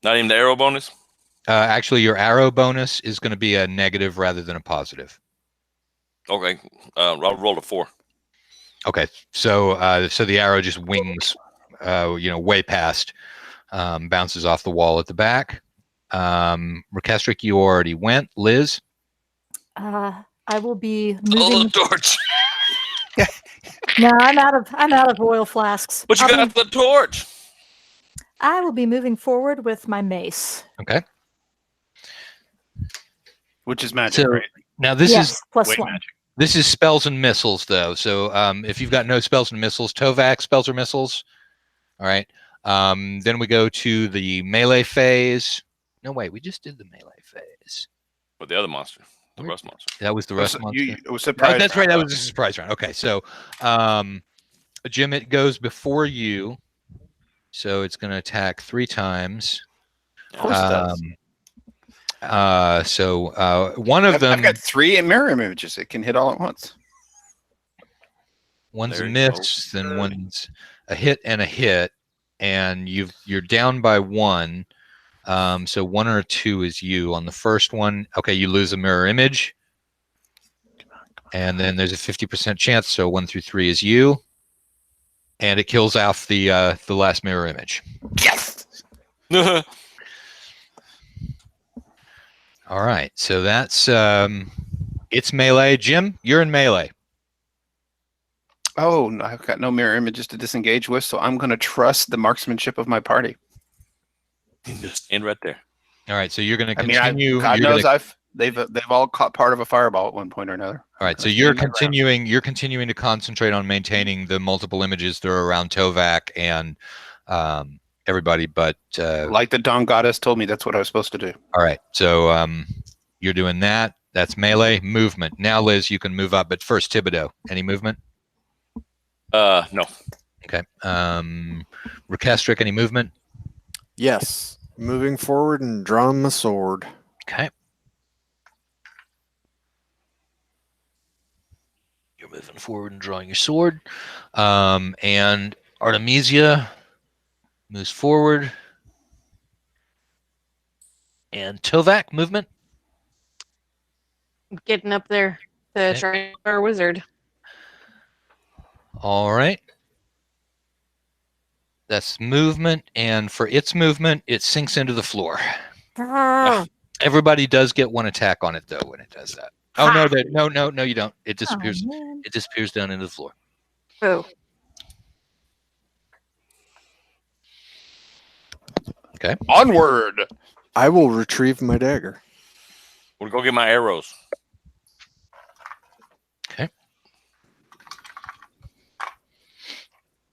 Not even the arrow bonus. Actually, your arrow bonus is going to be a negative rather than a positive. Okay, I'll roll a 4. Okay, so the arrow just wings, way past, bounces off the wall at the back, Recastric, you already went. Liz? I will be Hold moving. the torch. No, I'm out of oil flasks. But you I'll got the torch. I will be moving forward with my mace. Okay. Which is magic, So- right? Now this yes, is plus Wait, one. magic. this is spells and missiles, though. So if you've got no spells and missiles, Tovak, spells or missiles. All right. Then we go to the melee phase. No, wait, we just did the melee phase. But the other monster, the rust monster. That was the rust monster. It was Oh, surprised. that's right. That was a surprise round. Okay, so Jim, it goes before you, so it's going to attack 3 times. Of course it does. One of them, I've got 3 mirror images. It can hit all at once. one's There a you miss, go. then one's a hit and a hit, and you're down by 1. So 1 or 2 is you on the first one. Okay, you lose a mirror image, and then there's a 50% chance. So 1 through 3 is you, and it kills off the last mirror image. Yes. All right, so that's it's melee. Jim, you're in melee. Oh, no, I've got no mirror images to disengage with, so I'm going to trust the marksmanship of my party. Just stand right there. All right, so you're going to I mean, continue. God you're knows gonna- they've all caught part of a fireball at one point or another. all right, so gonna you're stand my ground. continuing. You're continuing to concentrate on maintaining the multiple images that are around Tovak and everybody. But Like the Dawn Goddess told me, that's what I was supposed to do. all right, so you're doing that. That's melee movement. Now, Liz, you can move up. But first, Thibodeau, any movement? No. Okay. Recastric, any movement? Yes. Moving forward and drawing my sword. Okay. You're moving forward and drawing your sword. And Artemisia moves forward. And Tovak, movement. Getting up there to Okay. train our wizard. All right. That's movement. And for its movement, it sinks into the floor. Everybody does get 1 attack on it, though, when it does that. Oh, no, no, you don't. It disappears. Oh, man. It disappears down into the floor. Oh, Onward! I will retrieve my dagger. We'll go get my arrows.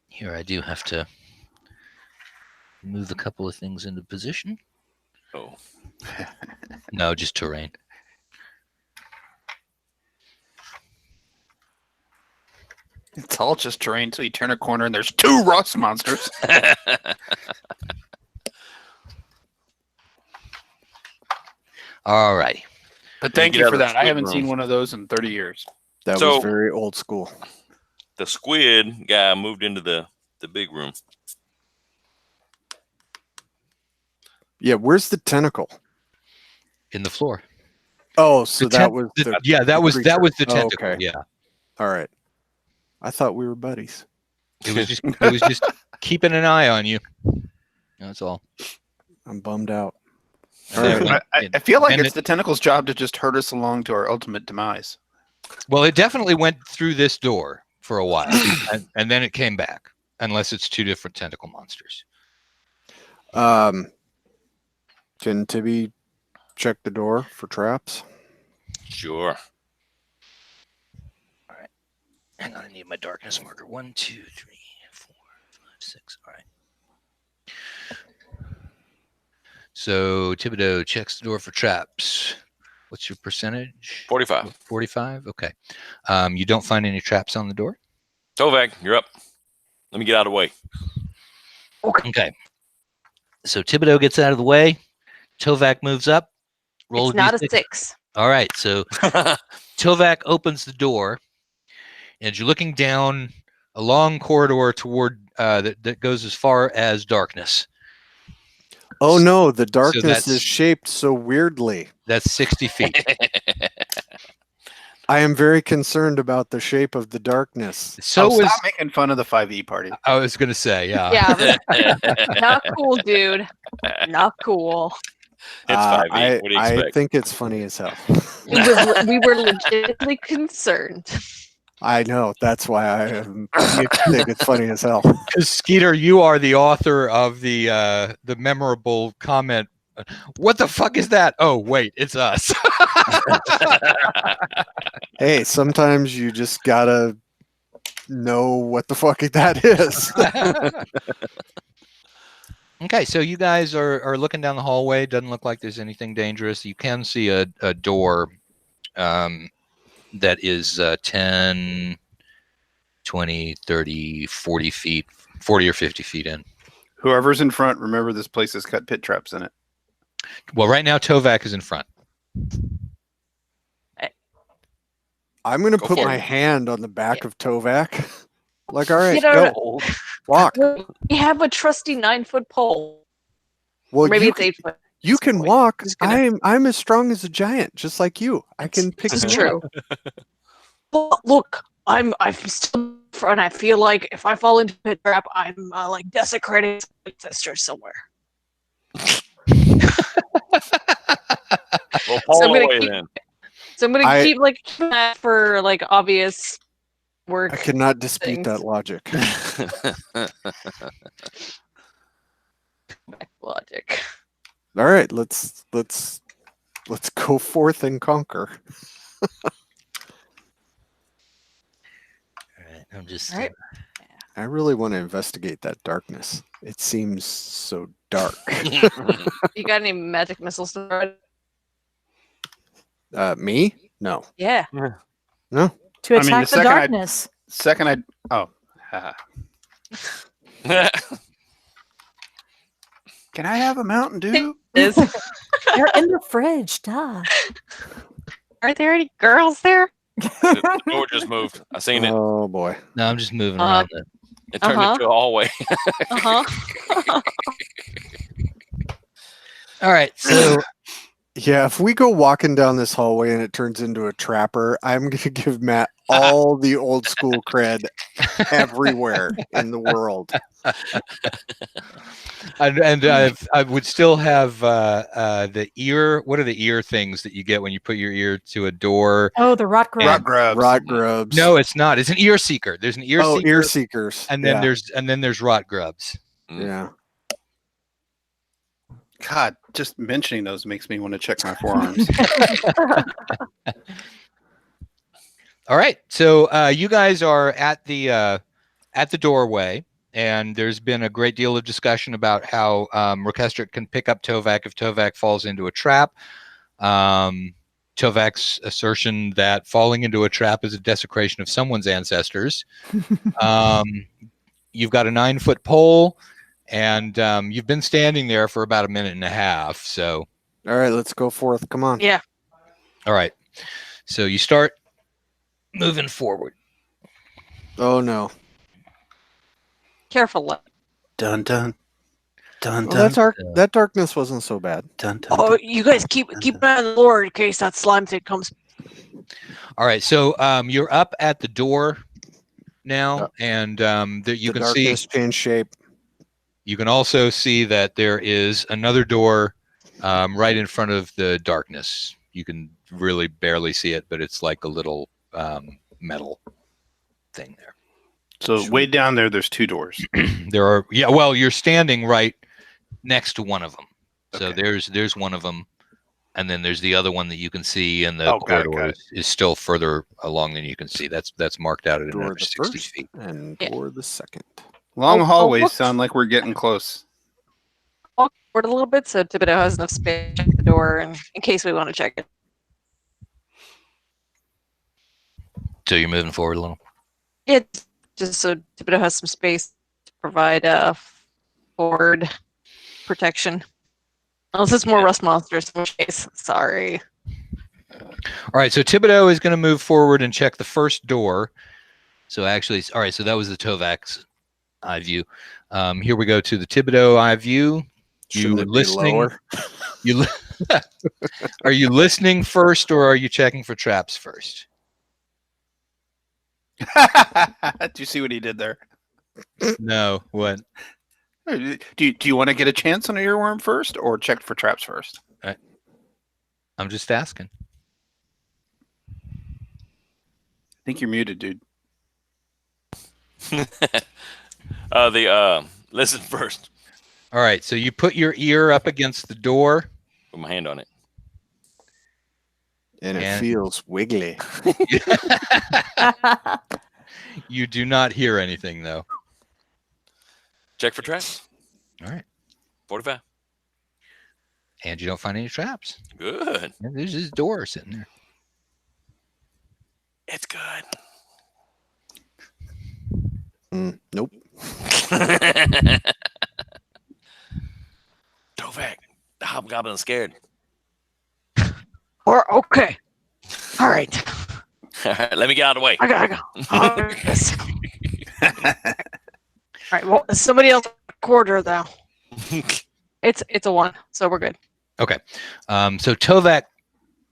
Here, I do have to move a couple of things into position. Oh. No, just terrain. It's all just terrain, so you turn a corner and there's 2 rust monsters. All right. But thank Get you out for of the that. I squid haven't room. seen one of those in 30 years. That So- was very old school. The squid guy moved into the big room. Yeah, where's the tentacle? In the floor. Oh, so The that tent- was the- the yeah, that was the creature. Oh, tentacle. okay. Yeah. All right. I thought we were buddies. It was just keeping an eye on you. That's all. I'm bummed out. All right. right. I feel like And it's the tentacle's job to just hurt us along to our ultimate demise. Well, it definitely went through this door for a while, and then it came back, unless it's 2 different tentacle monsters. Can Tibby check the door for traps? Sure. Hang on, I need my darkness marker. 1, 2, 3, 4, 5, 6. All right. So Thibodeau checks the door for traps. What's your percentage? 45. 45. Okay. You don't find any traps on the door. Tovak, you're up. Let me get out of the way. Okay. So Thibodeau gets out of the way. Tovak moves up. Roll it's not a D6. 6. All right. So Tovak opens the door, and you're looking down a long corridor toward that goes as far as darkness. Oh no, the darkness that's- is shaped so weirdly. That's 60 feet. I am very concerned about the shape of the darkness. So Oh, is stop making fun of the 5e party. I was going to say, yeah. Yeah, but not cool, dude. Not cool. It's 5e. I What do you expect? think it's funny as hell. We were legitimately concerned. I know. That's why I think it's funny as hell. Because Skeeter, you are the author of the memorable comment. What the fuck is that? Oh wait, it's us. Hey, sometimes you just gotta know what the fuck that is. Okay, so you guys are looking down the hallway. Doesn't look like there's anything dangerous. You can see a door that is 10, 20, 30, 40 feet, 40 or 50 feet in. Whoever's in front, remember this place has cut pit traps in it. Well, right now Tovak is in front. I'm gonna Go put for my it. hand on the back of Tovak. Like, all right, You know, go walk. we have a trusty 9-foot pole. Well, Or maybe you it's 8 foot. you can walk. Just gonna- I'm as strong as a giant, just like you. I can pick This is you up. true. Look, I'm still in front. I feel like if I fall into a pit trap, I'm like desecrating my ancestors somewhere. Well, So Paul I'm gonna away keep- then. So I'm gonna I- keep like that for like obvious work. I cannot dispute things. that logic. Logic. All right, let's go forth and conquer. All right, I'm just. All right. I really want to investigate that darkness. It seems so dark. You got any magic missiles to throw? Me? No. Yeah. No. To I mean, attack the the second I- darkness. Second, haha. Can I have a Mountain Dew? Is They're in the fridge, duh. are there any girls there? The door just moved. I seen it. Oh boy. No, I'm just moving around. It turned Uh-huh. into a hallway. Uh-huh. All right, so Yeah, if we go walking down this hallway and it turns into a trapper, I'm gonna give Matt all the old school cred everywhere in the world. and I would still have the ear. What are the ear things that you get when you put your ear to a door? Oh, the rot grub. Rot grubs. Rot grubs. No, it's not. It's an ear seeker. There's an ear oh, seeker, ear seekers. and then yeah. there's rot grubs. Yeah. God, just mentioning those makes me want to check my forearms. All right, so you guys are at the doorway, and there's been a great deal of discussion about how Rekestric can pick up Tovak if Tovak falls into a trap. Tovak's assertion that falling into a trap is a desecration of someone's ancestors. You've got a 9-foot pole, and you've been standing there for about a minute and a half. So, All right, let's go forth. Come on. Yeah. all right, so you start moving forward. Oh no. Careful. Dun dun. Dun Well, dun. that darkness wasn't so bad. Dun dun. Oh, dun. you guys keep an eye on the Lord in case that slime thing comes. All right, so you're up at the door now, Yep. and you The can see. darkness changed shape. You can also see that there is another door right in front of the darkness. You can really barely see it, but it's like a little metal thing there. So way down there's two doors. There are, yeah, well, you're standing right next to one of them. So Okay. there's one of them, and then there's the other one that you can see, and the Oh, got it, corridor got is still further along than you can see. That's marked out at Door another the 60 first feet. and Yeah. door the second. Long Oh, hallways look. sound like we're getting close. Walk forward a little bit so Thibodeau has enough space to check the door and in case we want to check it. So you're moving forward a little. Yeah, just so Thibodeau has some space to provide forward protection. Unless it's more rust monsters, in which case, sorry. All right, so Thibodeau is going to move forward and check the first door. So actually, all right, so that was the Tovak's eye view. Here we go to the Thibodeau eye view. Shouldn't it be listening? lower? Are you listening first, or are you checking for traps first? Do you see what he did there? No. What? Do you want to get a chance on an earworm first or check for traps first? I'm just asking. I think you're muted, dude. Listen first. All right, so you put your ear up against the door. Put my hand on it. And it And- feels wiggly. You do not hear anything, though. Check for traps. All right. 45. And you don't find any traps. Good. And there's this door sitting there. It's good. Nope. Tovak, the hobgoblin's scared. Or okay. All right. All right, let me get out of the way. I gotta go. Oh, there it is. All right. Well, somebody else quarter though. It's a 1, so we're good. Okay. So Tovak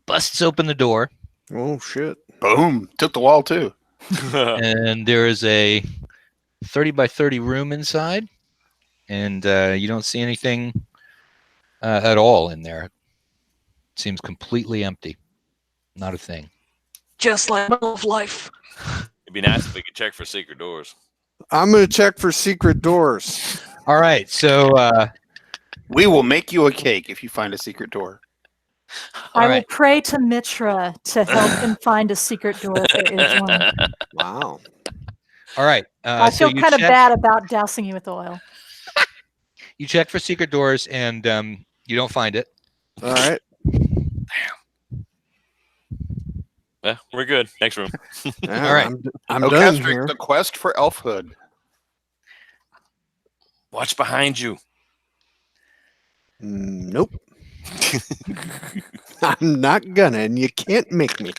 busts open the door, Oh shit. Boom. Took the wall too. and there is a 30 by 30 room inside, and you don't see anything at all in there. It seems completely empty. Not a thing. Just like my love life. It'd be nice if we could check for secret doors. I'm gonna check for secret doors. All right. So We will make you a cake if you find a secret door. all I will right. pray to Mitra to help him find a secret door if there is one. Wow. All right. I So feel you kind of check- bad about dousing you with oil. You check for secret doors, and you don't find it. All right. Yeah, we're good. Next room. Yeah, All right. I'm done Ocastric, here. the quest for elfhood. Watch behind you. Nope. I'm not gonna, and you can't make me.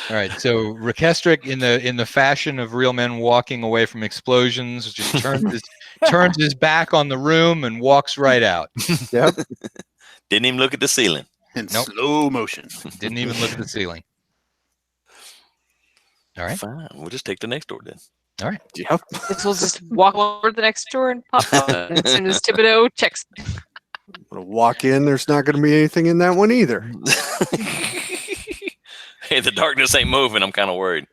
All right. So Rekestric, in the fashion of real men walking away from explosions, just turns his back on the room and walks right out. Yep. Didn't even look at the ceiling. In Nope. slow motion. Didn't even look at the ceiling. All right. Fine. We'll just take the next door then. Yep. Guess we'll just walk over to the next door and pop out as soon as Thibodeau checks. I'm gonna walk in. There's not gonna be anything in that one either. Hey, the darkness ain't moving. I'm kind of worried.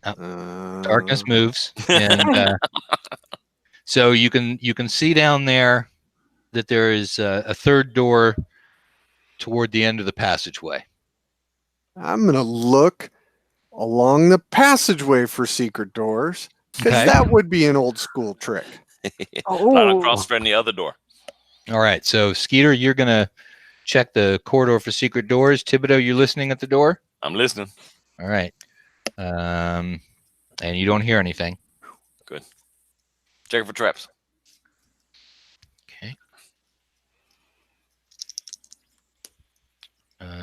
Darkness moves, and so you can see down there that there is a third door toward the end of the passageway. I'm gonna look along the passageway for secret doors because Okay. that would be an old school trick. Right Oh, across from the other door. All right. So Skeeter, you're gonna check the corridor for secret doors. Thibodeau, you're listening at the door. I'm listening. All right. And you don't hear anything. Checking for traps. Okay.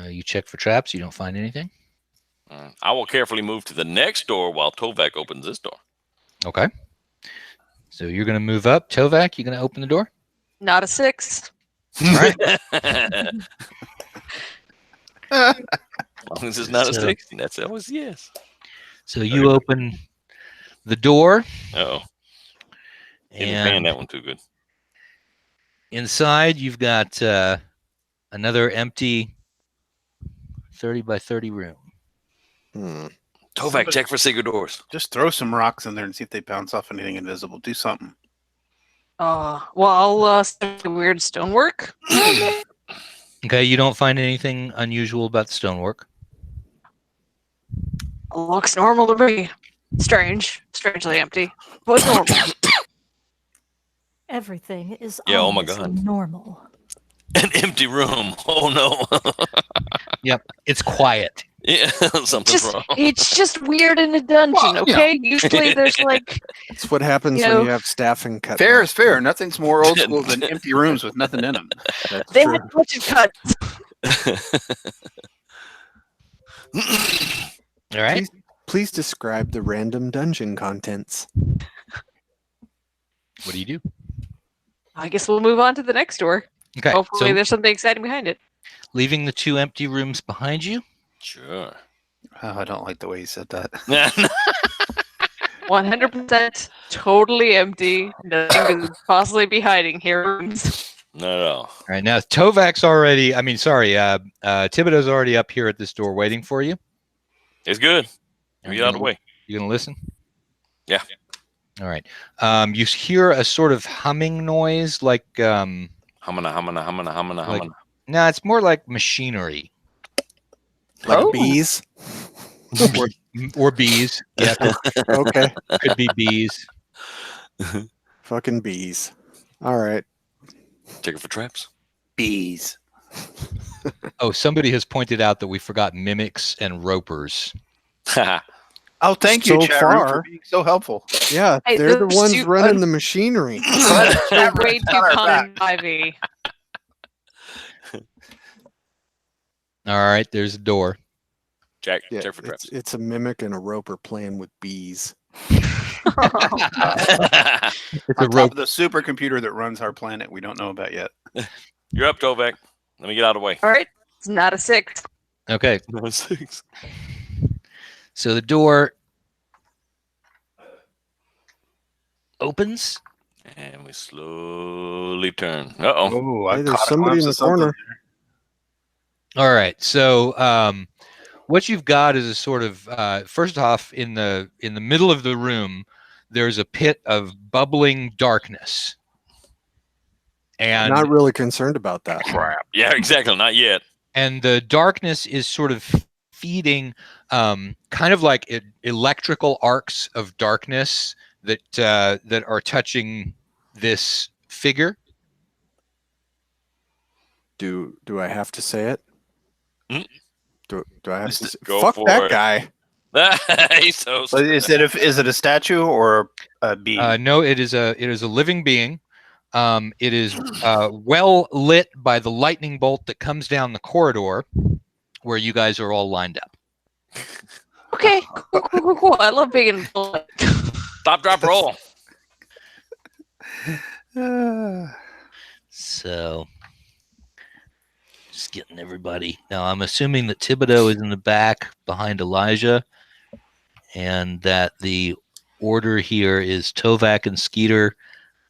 You check for traps. You don't find anything. I will carefully move to the next door while Tovak opens this door. Okay. So you're gonna move up. Tovak, you're gonna open the door. not a 6. All right. As long as it's not a So- 60, that's always yes. So you open the door, Uh-oh. Didn't pan and that one too good. inside you've got another empty 30 by 30 room. Tovak, check for secret doors. Just throw some rocks in there and see if they bounce off anything invisible. Do something. Well, I'll start the weird stonework. Okay, you don't find anything unusual about the stonework. Looks normal to me. Strangely empty, but normal. Everything is Yeah, oh my always God. normal. An empty room. Oh no. Yep, it's quiet. Yeah, something's wrong. It's just weird in a dungeon, Well, yeah. okay? Usually there's like That's what happens You when know, you have staffing cut. Fair is fair. Nothing's more old school than empty rooms with nothing in them. That's they true. had budget cuts. All right. Please describe the random dungeon contents. What do you do? I guess we'll move on to the next door. Okay, Hopefully so there's something exciting behind it. leaving the two empty rooms behind you. Sure. Oh, I don't like the way you said that. 100% totally empty. Nothing could possibly be hiding here. Not at all. All right, now Tovak's already. I mean, sorry, Thibodeau's already up here at this door waiting for you. It's good. Are Get you out of gonna- the way. You gonna listen? Yeah. All right. You hear a sort of humming noise, like Humming, humming, humming, humming, Like- humming. no, it's more like machinery Like Oh. bees. or bees. Yeah, Okay. could be bees. Fucking bees. All right. Check it for traps. Bees. Oh, somebody has pointed out that we forgot mimics and ropers. Oh, thank you, So chat room, far- for being so helpful. Yeah, Hey, they're the those ones two- running the machinery. They're way too Got our common, Ivy. All right, there's a door. Check. Yeah, Check for traps. it's a mimic and a roper playing with bees. It's On a top rope. of the supercomputer that runs our planet we don't know about yet. You're up, Tovak. Let me get out of the way. All right, it's not a 6. Okay, No, 6. so the door opens. And we slowly turn. Uh-oh. Oh, Hey, there's somebody in the corner. All right, so what you've got is a sort of first off, in the middle of the room, there's a pit of bubbling darkness, and Not really concerned about that. Crap. Yeah, exactly. Not yet. and the darkness is sort of feeding kind of like electrical arcs of darkness that that are touching this figure. Do I have to say it? Hmm? Do I have to Just say, go fuck for that it. guy? He's so But is it a statue or a bee? No, it is a living being. It is well lit by the lightning bolt that comes down the corridor where you guys are all lined up. Okay, cool. I love being in blood. Stop, drop, roll. So, just getting everybody. Now, I'm assuming that Thibodeau is in the back behind Elijah, and that the order here is Tovak and Skeeter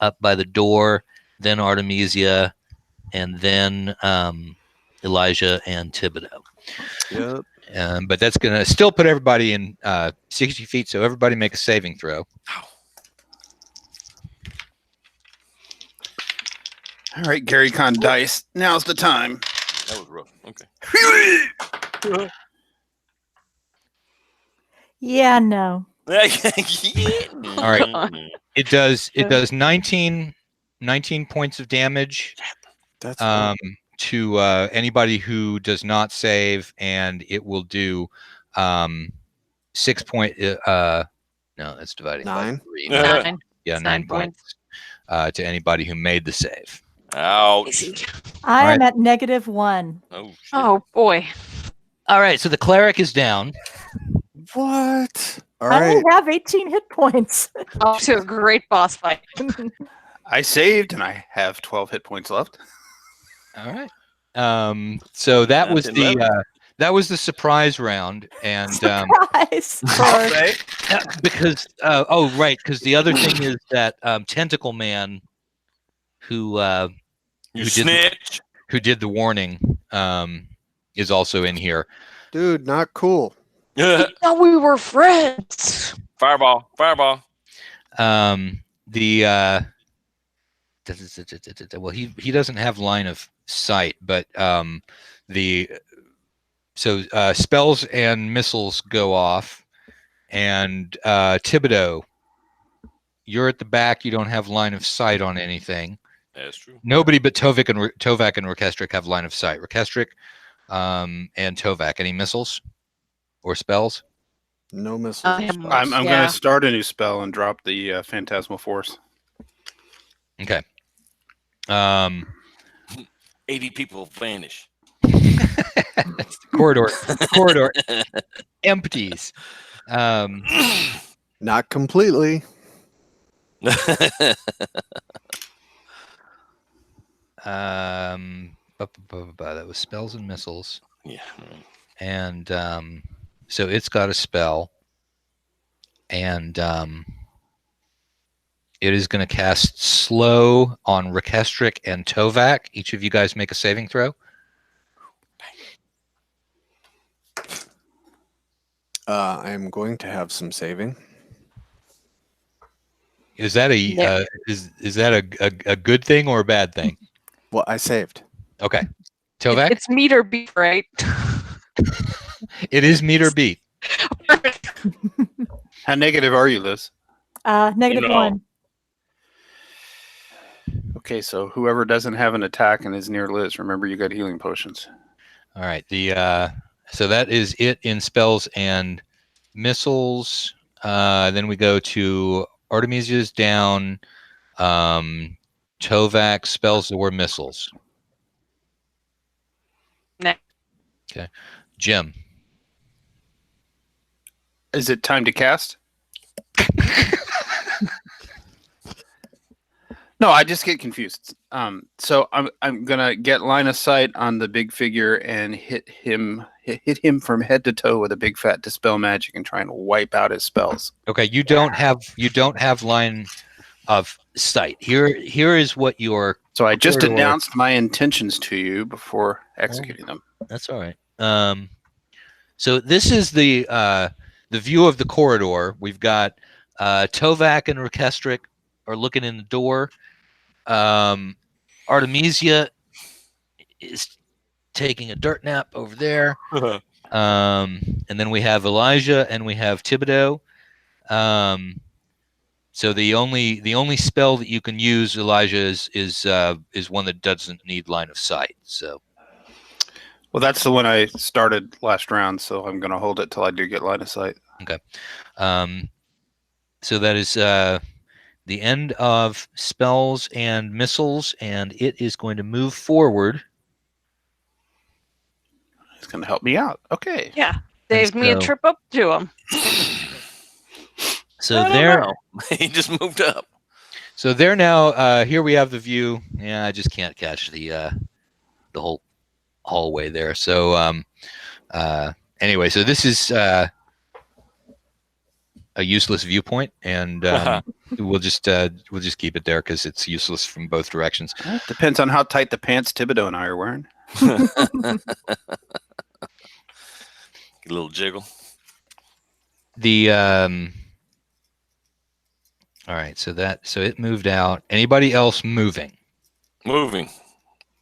up by the door, then Artemisia, and then Elijah and Thibodeau. Yep. But that's going to still put everybody in 60 feet, so everybody make a saving throw. All right, Gary Con dice. Now's the time. That was rough. Okay. Yeah, no. All right. It does 19 points of damage That's to anybody who does not save, and it will do 6 point no, that's dividing by 9. 3. 9. Yeah, It's 9 9 points to anybody who made the save. Ouch. I am right. at -1. Oh, shit. Oh boy. All right, so the cleric is down. What? All I right. only have 18 hit points. Off to a great boss fight. I saved and I have 12 hit points left. All right. So that was the 11. that was the surprise round, and Surprise! Okay. because because the other thing is that Tentacle Man, who You Who didn't- snitch. who did the warning, is also in here. Dude, not cool. thought we were friends. Fireball. Fireball. The well, he doesn't have line of sight, but spells and missiles go off, and Thibodeau, you're at the back. You don't have line of sight on anything. That's true. Nobody but Tovak and Rekestric have line of sight. Rekestric and Tovak. Any missiles or spells? No missiles. Um, I'm Yeah. going to start a new spell and drop the Phantasmal Force. Okay. 80 people vanish. corridor empties. Not completely. That was spells and missiles, Yeah. Right. and so it's got a spell, and It is going to cast slow on Rekestric and Tovak. Each of you guys make a saving throw. I'm going to have some saving. Is that Yeah. is that a good thing or a bad thing? Well, I saved. Okay, Tovak. It's meet or beat, right? It is meet or beat. How negative are you, Liz? Negative know. 1. Okay, so whoever doesn't have an attack and is near Liz, remember you got healing potions. All right. So that is it in spells and missiles. Then we go to Artemisia's down. Tovak spells or missiles. Nah. Okay. Jim. Is it time to cast? No, I just get confused. So I'm gonna get line of sight on the big figure and hit him from head to toe with a big fat dispel magic and try and wipe out his spells. Okay. You don't have line of sight. Here is what your. So I just Corridor. announced my intentions to you before executing them. That's all right. So this is the view of the corridor. We've got Tovak and Rekestric are looking in the door. Artemisia is taking a dirt nap over there. And then we have Elijah and we have Thibodeau. So the only spell that you can use, Elijah, is one that doesn't need line of sight. So. Well, that's the one I started last round, so I'm going to hold it till I do get line of sight. Okay. So that is the end of spells and missiles, and it is going to move forward. It's going to help me out. Okay. Yeah. Saved me a so- trip up to him. So I don't there, know. He just moved up. so there now. Here we have the view. Yeah, I just can't catch the whole hallway there. So anyway, so this is a useless viewpoint, and we'll just keep it there because it's useless from both directions. Depends on how tight the pants Thibodeau and I are wearing. A little jiggle. The all right, so it moved out. Anybody else moving? Moving.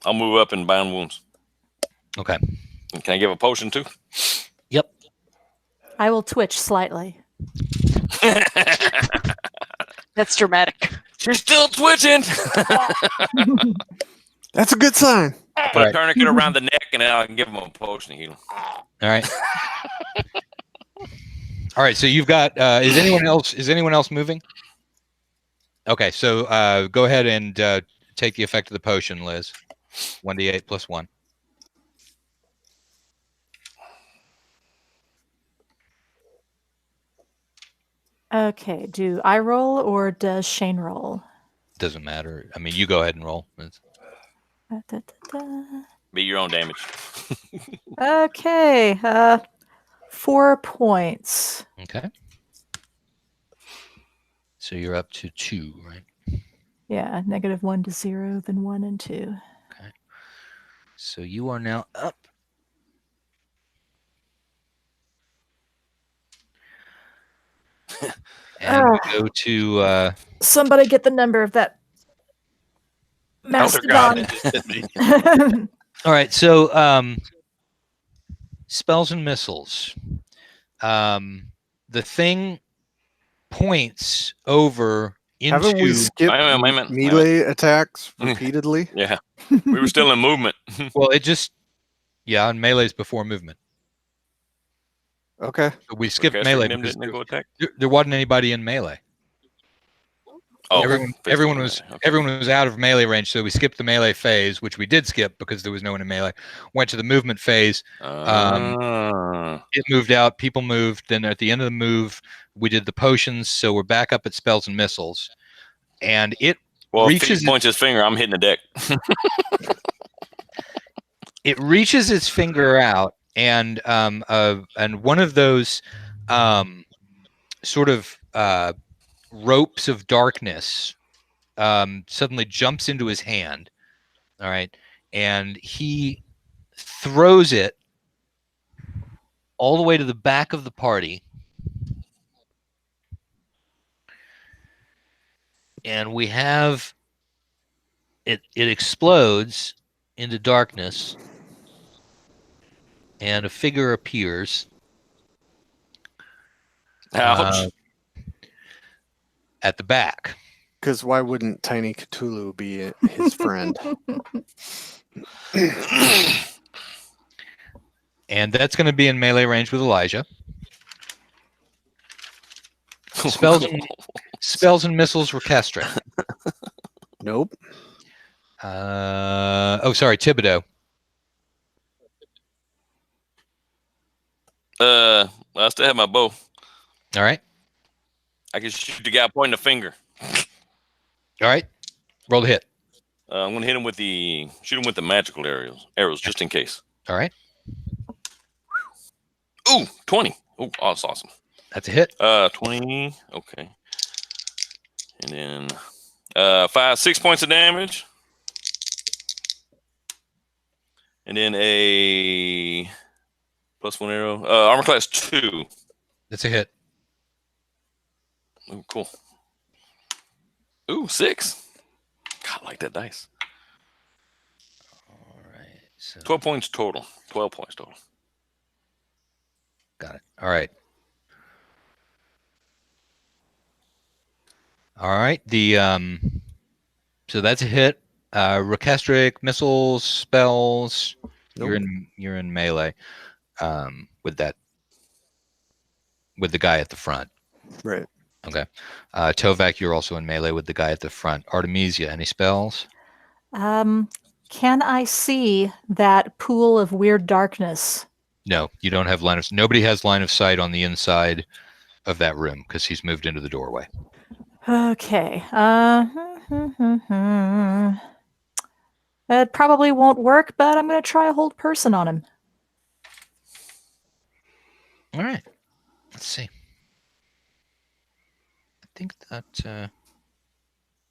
I'll move up and bind wounds. Okay. And can I give a potion too? Yep. I will twitch slightly. That's dramatic. You're still twitching. That's a good sign. Put Right. a tourniquet around the neck and then I can give him a potion to heal him. All right. All right. So you've got. Is anyone else moving? Okay. So go ahead and take the effect of the potion, Liz. 1d8 plus 1. Okay, do I roll or does Shane roll? Doesn't matter. I mean, you go ahead and roll. Da, da, da. Be your own damage. Okay, 4 points. Okay. So you're up to 2, right? Yeah, -1 to 0, then 1 and 2. So you are now up. And we go to Somebody get the number of that Elder God mastodon. that just hit me. all right. So spells and missiles. The thing points over Haven't we into. skipped Wait a minute. melee attacks repeatedly? Yeah. We were still in movement. Well, it just. Yeah, and melee's before movement. Okay. So we skipped Okay, so melee Nim because didn't go attack. there wasn't anybody in melee. Oh, Everyone okay. was out of melee range, so we skipped the melee phase, which we did skip because there was no one in melee. Went to the movement phase. It moved out. People moved. Then at the end of the move, we did the potions. So we're back up at spells and missiles, and it Well, if reaches he points his finger, I'm hitting the deck. it reaches its finger out, and one of those sort of ropes of darkness suddenly jumps into his hand. All right. And he throws it all the way to the back of the party. And we have it explodes into darkness, and a figure appears. Ouch. At the back. Because why wouldn't Tiny Cthulhu be his friend? And that's going to be in melee range with Elijah. Spells and missiles Requestric. Nope. Sorry, Thibodeau. I still have my bow. All right. I can shoot the guy pointing the finger. All right. Roll the hit. I'm gonna shoot him with the magical arrows just in case. All right. Ooh, 20. Oh, that's awesome. That's a hit. 20. Okay. And then 6 points of damage. And then a +1 arrow. Armor class 2. That's a hit. Ooh, cool. Ooh, 6. God, I like that dice. All right. So 12 points total. 12 points total. got it. All right. All right. The so that's a hit. Requestric, missiles, spells. Nope. You're in melee with the guy at the front. Right. Okay. Tovak, you're also in melee with the guy at the front. Artemisia, any spells? Can I see that pool of weird darkness? No, you don't have line of. Nobody has line of sight on the inside of that room because he's moved into the doorway. Okay. It probably won't work, but I'm going to try a hold person on him. All right. Let's see. I think that.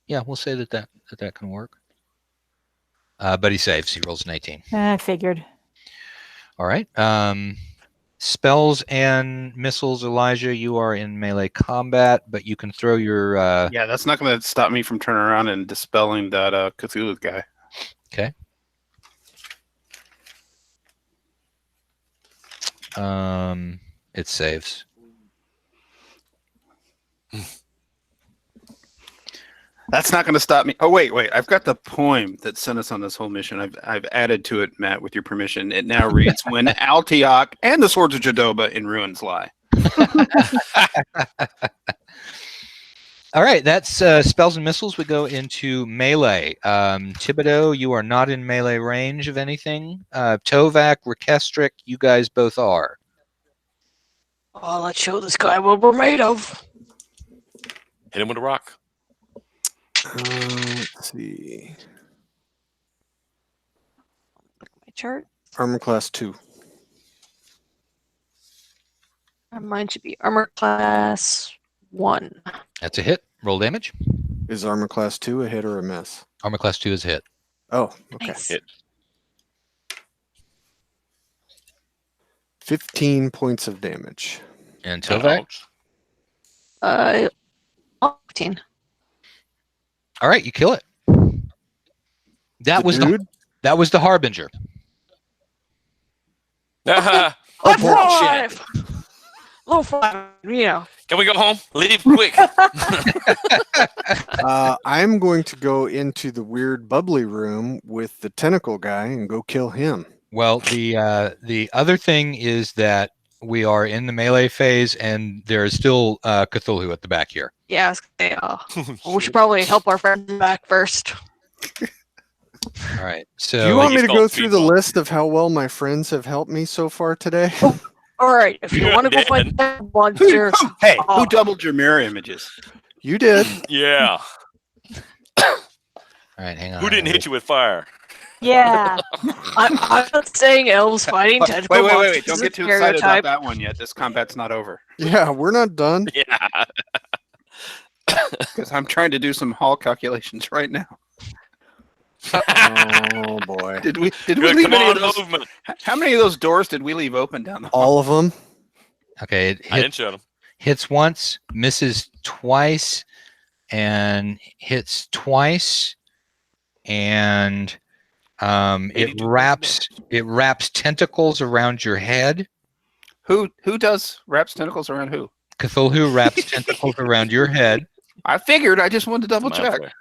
Yeah, we'll say that can work. But he saves. He rolls an 18. I figured. All right. Spells and missiles, Elijah, you are in melee combat, but you can throw your. Yeah, that's not going to stop me from turning around and dispelling that Cthulhu guy. Okay. It saves. That's not going to stop me. Oh, wait. I've got the poem that sent us on this whole mission. I've added to it, Matt, with your permission. It now reads, when Ultioch and the swords of Jordoba in ruins lie. All right, that's spells and missiles. We go into melee. Thibodeau, you are not in melee range of anything. Tovak, Requestric, you guys both are. Oh, let's show this guy what we're made of. Hit him with a rock. Let's see. My chart. Armor class 2. Mine should be armor class 1. That's a hit. Roll damage. Is armor class 2 a hit or a miss? Armor class 2 is a hit. Oh, okay. Nice. Hit. 15 points of damage. And Tovak? Ouch. 15. All right, you kill it. That was dude? that was the Harbinger. Ah, Low bullshit. 5! Low 5, you know. Can we go home? Leave quick. I'm going to go into the weird bubbly room with the tentacle guy and go kill him. Well, the other thing is that we are in the melee phase, and there is still Cthulhu at the back here. Yeah, I was gonna say, we should probably help our friends back first. All right. Do So you want me he's to go called through the Speedball. list of how well my friends have helped me so far today? All right, if you You're want to go dead. fight that monster, Hey, Oh. who doubled your mirror images? You did. Yeah. all right, hang on. Who didn't hit you with fire? Yeah. I'm not saying elves fighting tentacle Wait. monsters Don't is get a too excited about stereotype. that one yet. This combat's not over. Yeah, we're not done. Yeah. Because I'm trying to do some haul calculations right now. Oh boy. Did we Good leave any of command those? movement. How many of those doors did we leave open down the hall? All of them. Okay, it I didn't shut him. hits once, misses twice, and hits twice, and it 82 wraps tentacles around your head. Who does wraps tentacles around who? Cthulhu wraps tentacles around your head, I figured. I just wanted to double Mind check. flayer.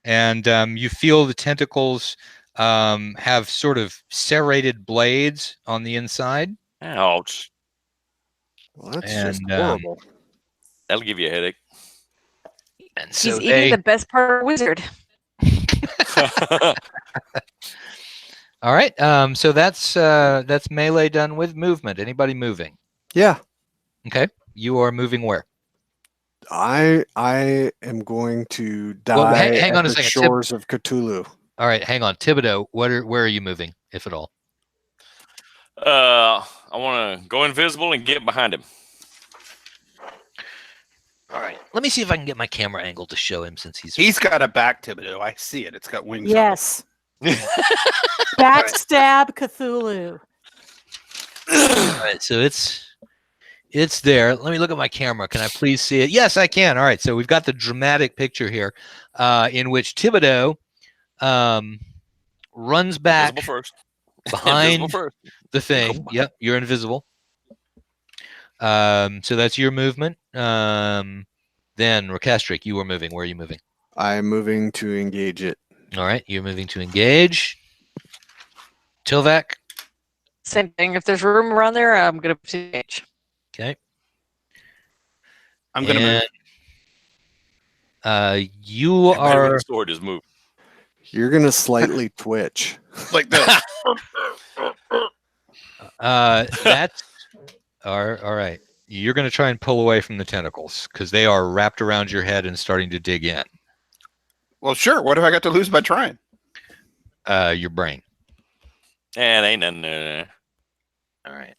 and you feel the tentacles have sort of serrated blades on the inside. Ouch. Well, that's just And, horrible. That'll give you a headache. And He's so eating the best part of a wizard. all right. So that's melee done with movement. Anybody moving? Yeah. Okay. You are moving where? I am going to die Well, hang at on a the second. shores of Cthulhu. All right. Hang on. Thibodeau, where are you moving, if at all? I want to go invisible and get behind him. All right. Let me see if I can get my camera angle to show him since He's got a back Thibodeau. I see it. It's got wings. on it. Yes. Backstab Cthulhu. All right. So it's there. Let me look at my camera. Can I please see it? Yes, I can. All right. So we've got the dramatic picture here, in which Thibodeau runs back Invisible first. behind Invisible first. the thing. Yep, you're invisible. So that's your movement. Then Rakastrik, you are moving. Where are you moving? I'm moving to engage it. All right, you're moving to engage. Tilvac. Same thing. If there's room around there, I'm gonna engage. Okay. I'm gonna move. You Everybody with are. the sword is moving. You're gonna slightly twitch. Like this. That's all right. You're going to try and pull away from the tentacles because they are wrapped around your head and starting to dig in. Well, sure. What have I got to lose by trying? Your brain. And ain't nothing there. All right.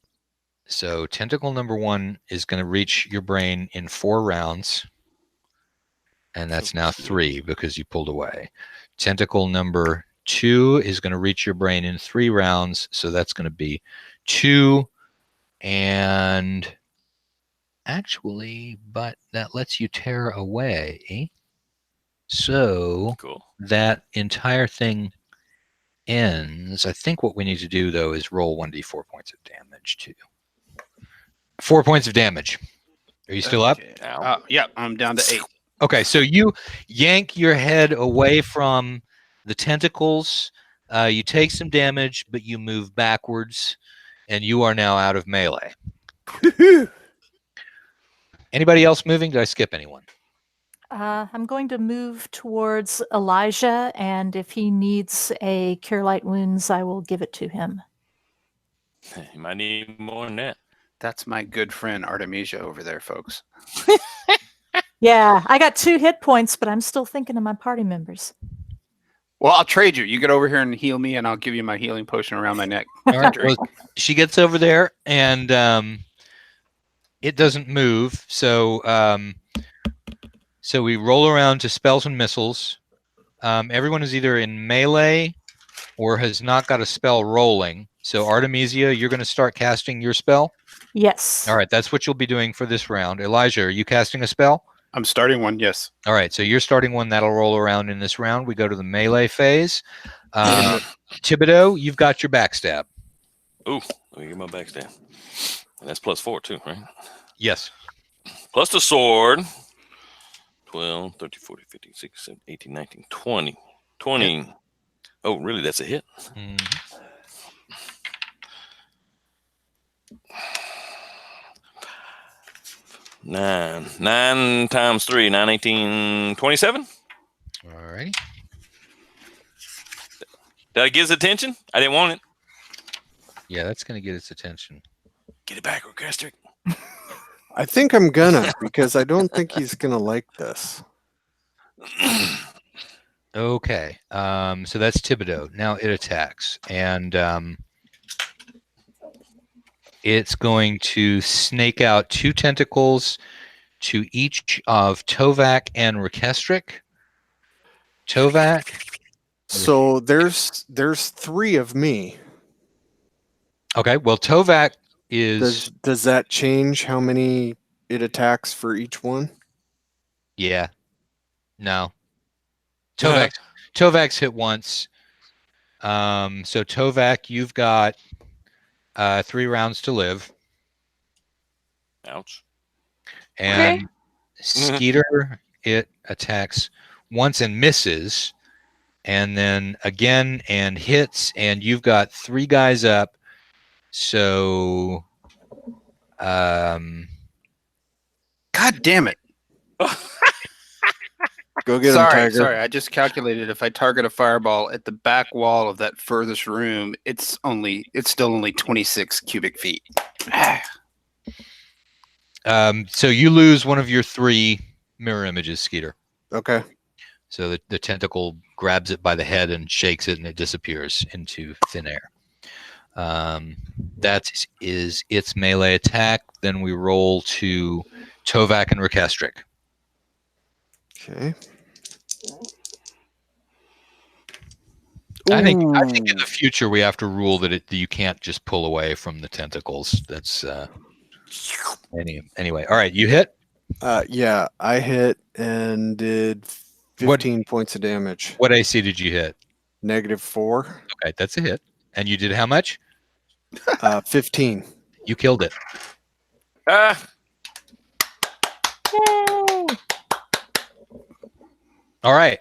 So tentacle number 1 is going to reach your brain in 4 rounds. And that's now 3 because you pulled away. Tentacle number 2 is going to reach your brain in 3 rounds. So that's going to be 2. And actually, but that lets you tear away. So Cool. that entire thing ends. I think what we need to do, though, is roll 1d4 points of damage, too. 4 points of damage. Are you still up? Ow. Yeah, I'm down to 8. Okay, so you yank your head away from the tentacles. You take some damage, but you move backwards, and you are now out of melee. Anybody else moving? Did I skip anyone? I'm going to move towards Elijah, and if he needs a Cure Light Wounds, I will give it to him. You might need more than that. That's my good friend Artemisia over there, folks. Yeah, I got 2 hit points, but I'm still thinking of my party members. Well, I'll trade you. You get over here and heal me, and I'll give you my healing potion around my neck. All right. Well, she gets over there, and it doesn't move. So we roll around to spells and missiles. Everyone is either in melee or has not got a spell rolling. So Artemisia, you're going to start casting your spell. Yes. All right, that's what you'll be doing for this round. Elijah, are you casting a spell? I'm starting one, yes. All right, so you're starting one that'll roll around in this round. We go to the melee phase. Thibodeau, you've got your backstab. Ooh, let me get my backstab. And that's +4 too, right? Yes. Plus the sword. 12, 13, 14, 15, 16, 17, 18, 19, 20. 20. Yeah. Oh, really? That's a hit? Mm-hmm. 9 times 3, 9, 18, 27. All right. Did I get his attention? I didn't want it. Yeah, that's going to get its attention. Get it back, Rakastrik. I think I'm gonna, because I don't think he's gonna like this. Okay. So that's Thibodeau. Now it attacks. And it's going to snake out 2 tentacles to each of Tovak and Rekestric. Tovak. So there's 3 of me. Okay, well, Tovak is Does that change how many it attacks for each one? yeah. No. Tovak's hit once. So Tovak, you've got 3 rounds to live, Ouch. and Okay. Skeeter, it attacks once and misses, and then again and hits, and you've got 3 guys up. So, God damn it. Go get him, Tiger. Sorry. I just calculated if I target a fireball at the back wall of that furthest room, it's still only 26 cubic feet. so you lose one of your 3 mirror images, Skeeter. Okay. So the tentacle grabs it by the head and shakes it, and it disappears into thin air. That is its melee attack. Then we roll to Tovak and Rekestric. Okay. I think in Ooh. the future we have to rule that you can't just pull away from the tentacles. That's anyway. All right, you hit. Yeah, I hit and did 15 points of damage. What AC did you hit? -4. Okay, that's a hit. And you did how much? 15. You killed it. Ah, Yay! All right.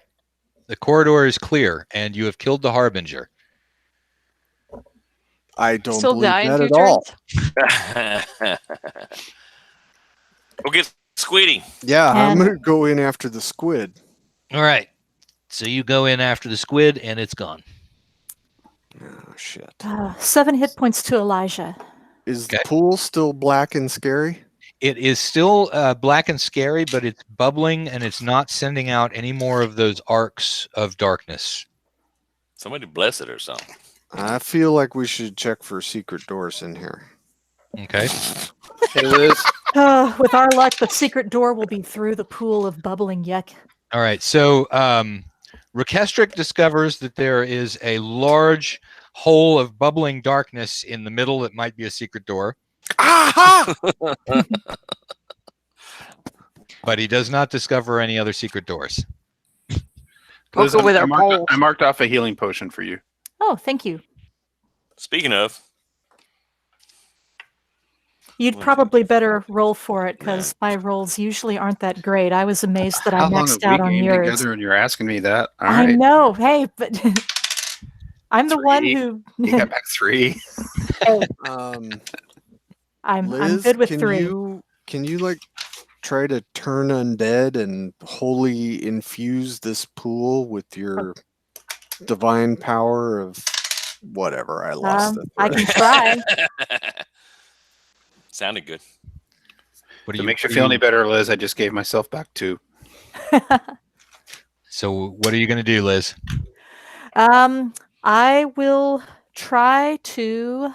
The corridor is clear, and you have killed the Harbinger. I don't Still believe die in that 2 at all. turns. Go get Squeedy. Yeah, I'm And- going to go in after the squid. All right. So you go in after the squid, and it's gone. Oh, shit. 7 hit points to Elijah. Is Okay. the pool still black and scary? It is still black and scary, but it's bubbling, and it's not sending out any more of those arcs of darkness. Somebody bless it or something. I feel like we should check for secret doors in here. Okay. Hey, Liz. With our luck, the secret door will be through the pool of bubbling yuck. All right. So Rekestric discovers that there is a large hole of bubbling darkness in the middle that might be a secret door, Aha! but he does not discover any other secret doors. We'll Liz, go with our marked, poles. I marked off a healing potion for you. Oh, thank you. Speaking of, You'd probably better roll for it because my rolls usually aren't that great. I was amazed that I How long maxed have out we on gamed yours. together and you're asking me that? All I right. know. Hey, but I'm the one 3. who. You got back 3. I'm Liz, good with can 3. can you like try to turn undead and wholly infuse this pool with your divine power of whatever? I lost it. I can try. sounded good. What do If it you makes you what do feel any better, Liz, I just gave myself back 2. So what are you going to do, Liz? I will try to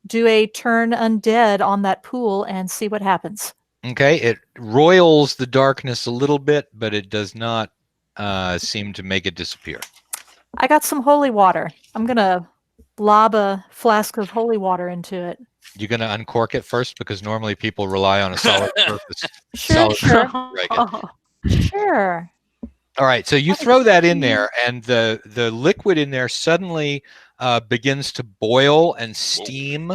do a turn undead on that pool and see what happens. Okay, it roils the darkness a little bit, but it does not seem to make it disappear. I got some holy water. I'm gonna lob a flask of holy water into it. You're going to uncork it first because normally people rely on a solid surface. Sure, Solid sure, Right. sure. All right, so you throw that in there, and the liquid in there suddenly begins to boil and steam,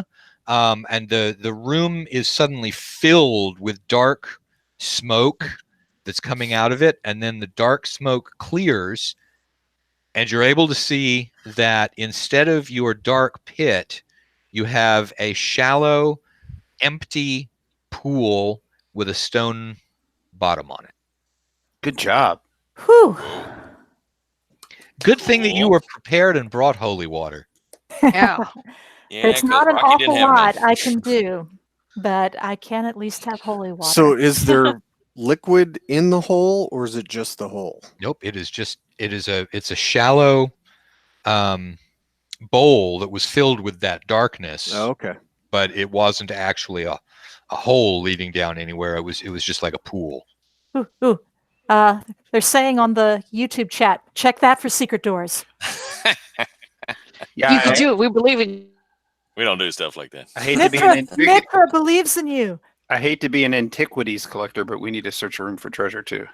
and the room is suddenly filled with dark smoke that's coming out of it, and then the dark smoke clears, and you're able to see that instead of your dark pit, you have a shallow, empty pool with a stone bottom on it. Good job. Whew. Good thing that you were prepared and brought holy water. Yeah. Yeah, It's 'cause not an Rocky didn't awful have lot none. I can do, but I can at least have holy water. So is there liquid in the hole or is it just the hole? Nope, it's a shallow bowl that was filled with that darkness, Oh, okay. but it wasn't actually a hole leading down anywhere. It was just like a pool. Ooh, ooh. They're saying on the YouTube chat, check that for secret doors. Yeah, You can do it. We believe in you. We don't do stuff like that. I hate to be an Mitra believes in you. I hate to be an antiquities collector, but we need to search a room for treasure too.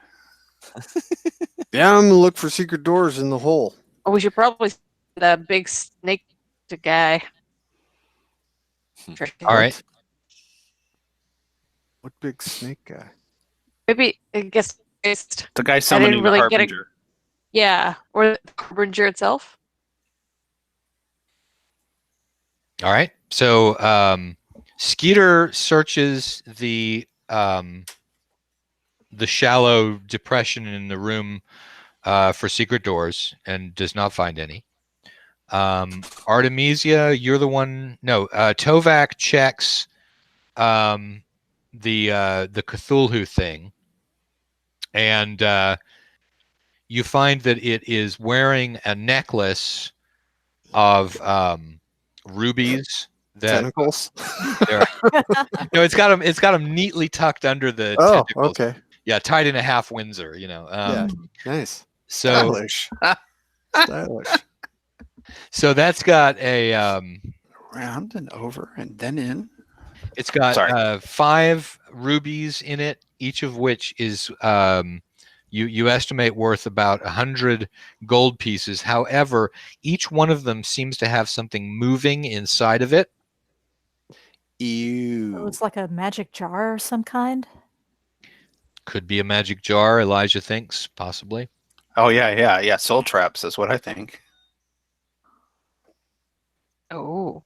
Yeah, I'm gonna look for secret doors in the hole. Or we should probably send that big snake to guy. All right. What big snake guy? Maybe I guess it's The guy summoning the really get a- harbinger. yeah, or the harbinger itself. All right. So Skeeter searches the shallow depression in the room for secret doors and does not find any. Artemisia, you're the one. No, Tovak checks the Cthulhu thing, and you find that it is wearing a necklace of rubies. That Tentacles? no, it's got them neatly tucked under the Oh, tentacles. okay. Yeah, tied in a half Windsor. Yeah. Nice. So Stylish. Stylish. so that's got a Round and over and then in. it's got Sorry. 5 rubies in it, each of which is you estimate worth about 100 gold pieces. However, each one of them seems to have something moving inside of it. Ew. It's like a magic jar or some kind. Could be a magic jar, Elijah thinks, possibly. Oh yeah. Soul traps is what I think. Oh,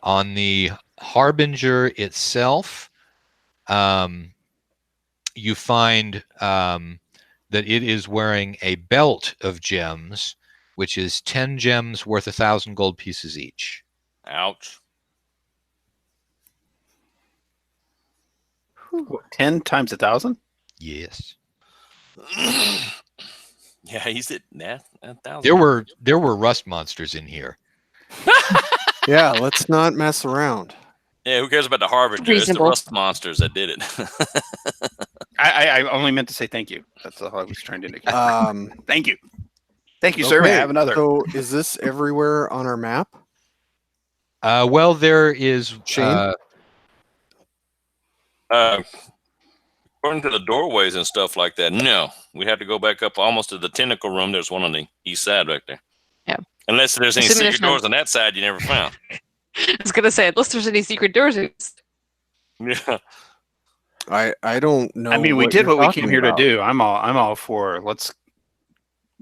On the Harbinger itself, you find that it is wearing a belt of gems, which is 10 gems worth 1,000 gold pieces each. Ouch. 10 times 1,000? Yes. Yeah, he's at 1,000. There were rust monsters in here. Yeah, let's not mess around. Yeah, who cares about the Harbinger? It's the Reasonable. rust monsters that did it. I only meant to say thank you. That's all I was trying to indicate. Thank you. Thank you, sir. May I Okay, have another? So is this everywhere on our map? Well, there is Shane? According to the doorways and stuff like that, no. We have to go back up almost to the tentacle room. There's one on the east side right there. Yeah. Unless there's any Assuming there's secret no- doors on that side you never found. I was gonna say, unless there's any secret doors. Yeah. I don't know. I mean, we did you're what we talking came here to about. do. I'm all for let's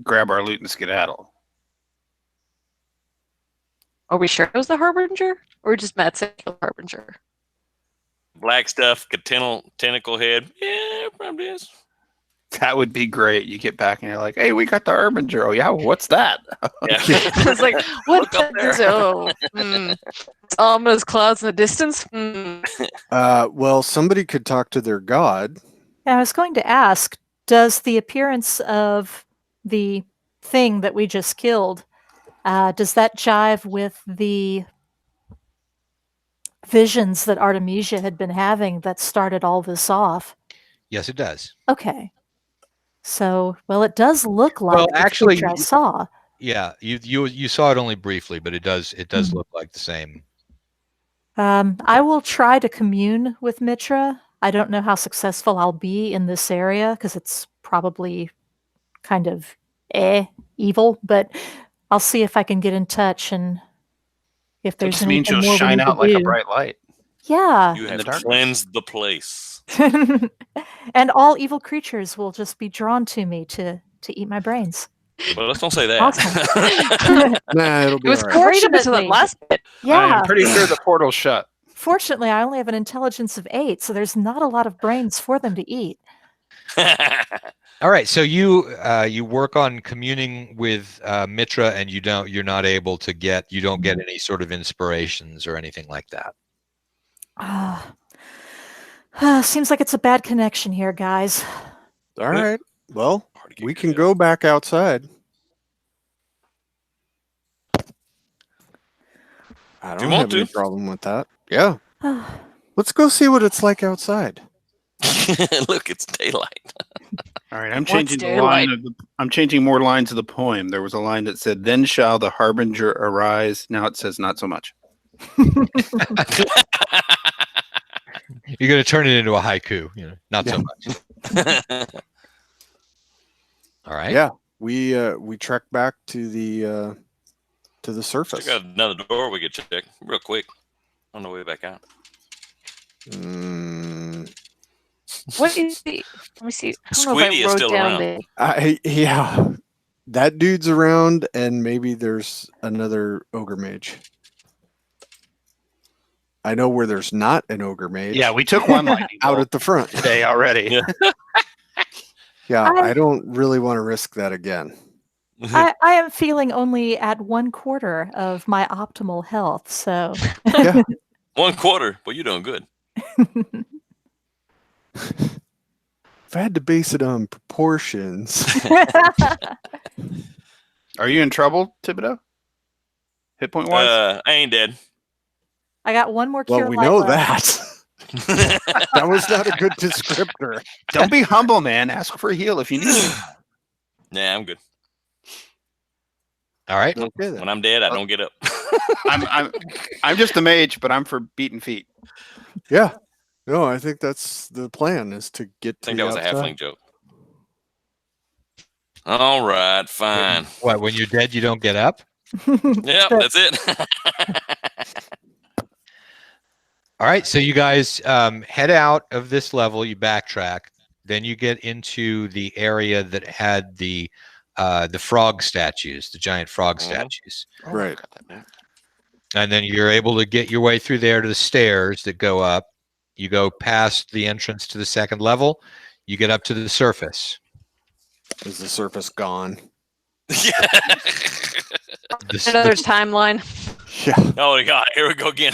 grab our loot and skedaddle. Are we sure it was the harbinger, or just Matt said the harbinger? Black stuff, tentacle head. Yeah, probably is. That would be great. You get back and you're like, hey, we got the harbinger. Oh yeah, what's that? Yeah. I was like, what? Look up there. Ominous clouds in the distance. Well, somebody could talk to their god. I was going to ask, does the appearance of the thing that we just killed, does that jive with the visions that Artemisia had been having that started all this off? Yes, it does. Okay. So, well, it does look like Well, the actually, creature I saw. Yeah, you saw it only briefly, but it does look like the same. I will try to commune with Mitra. I don't know how successful I'll be in this area because it's probably kind of evil, but I'll see if I can get in touch and if It there's just means anything you'll more we shine need to out like a do. bright light. Yeah. You In have the darkness. cleansed the place. And all evil creatures will just be drawn to me to eat my brains. Well, let's don't say that. Awesome. Nah, it'll It be was all right. great up until that Fortunately. last bit. Yeah. I'm pretty sure the portal's shut. Fortunately, I only have an intelligence of 8, so there's not a lot of brains for them to eat. All right, so you work on communing with Mitra, and you don't get any sort of inspirations or anything like that. Seems like it's a bad connection here, guys. All right. Well, Hard to get we good can at. go back outside. I you don't want have any to. problem with that. Yeah. Let's go see what it's like outside. Look, it's daylight. All right, I'm What's changing the daylight? line of the. I'm changing more lines of the poem. There was a line that said, "Then shall the harbinger arise." Now it says, "Not so much." You're going to turn it into a haiku, not so much. All right. Yeah, we trek back to the surface. Check out another door we could check real quick on the way back out. What is the? Let me see. I don't know Squeedy if is I still wrote down around. Yeah, that dude's around, and maybe there's another ogre mage. I know where there's not an ogre mage. Yeah, we took one lightning out bolt at the front. today already. Yeah. Yeah, I don't really want to risk that again. I am feeling only at 1/4 of my optimal health, so Yeah. 1/4. Well, you're doing good. If I had to base it on proportions. Are you in trouble, Thibodeau? Hit point wise? I ain't dead. I got one more Well, cure we light know left. that. That was not a good descriptor. Don't be humble, man. Ask for a heal if you need it. Nah, I'm good. All right. Okay, then. When I'm dead, I don't get up. I'm just a mage, but I'm for beating feet. Yeah. No, I think that's the plan, is to get I to think the that was a outside. halfling joke. All right, fine. What, when you're dead, you don't get up? Yep, that's it. All right, so you guys head out of this level, you backtrack, then you get into the area that had the frog statues, the giant frog statues. Right. And then you're able to get your way through there to the stairs that go up. You go past the entrance to the second level, you get up to the surface. Is the surface gone? Another timeline. Yeah. Oh my God, here we go again.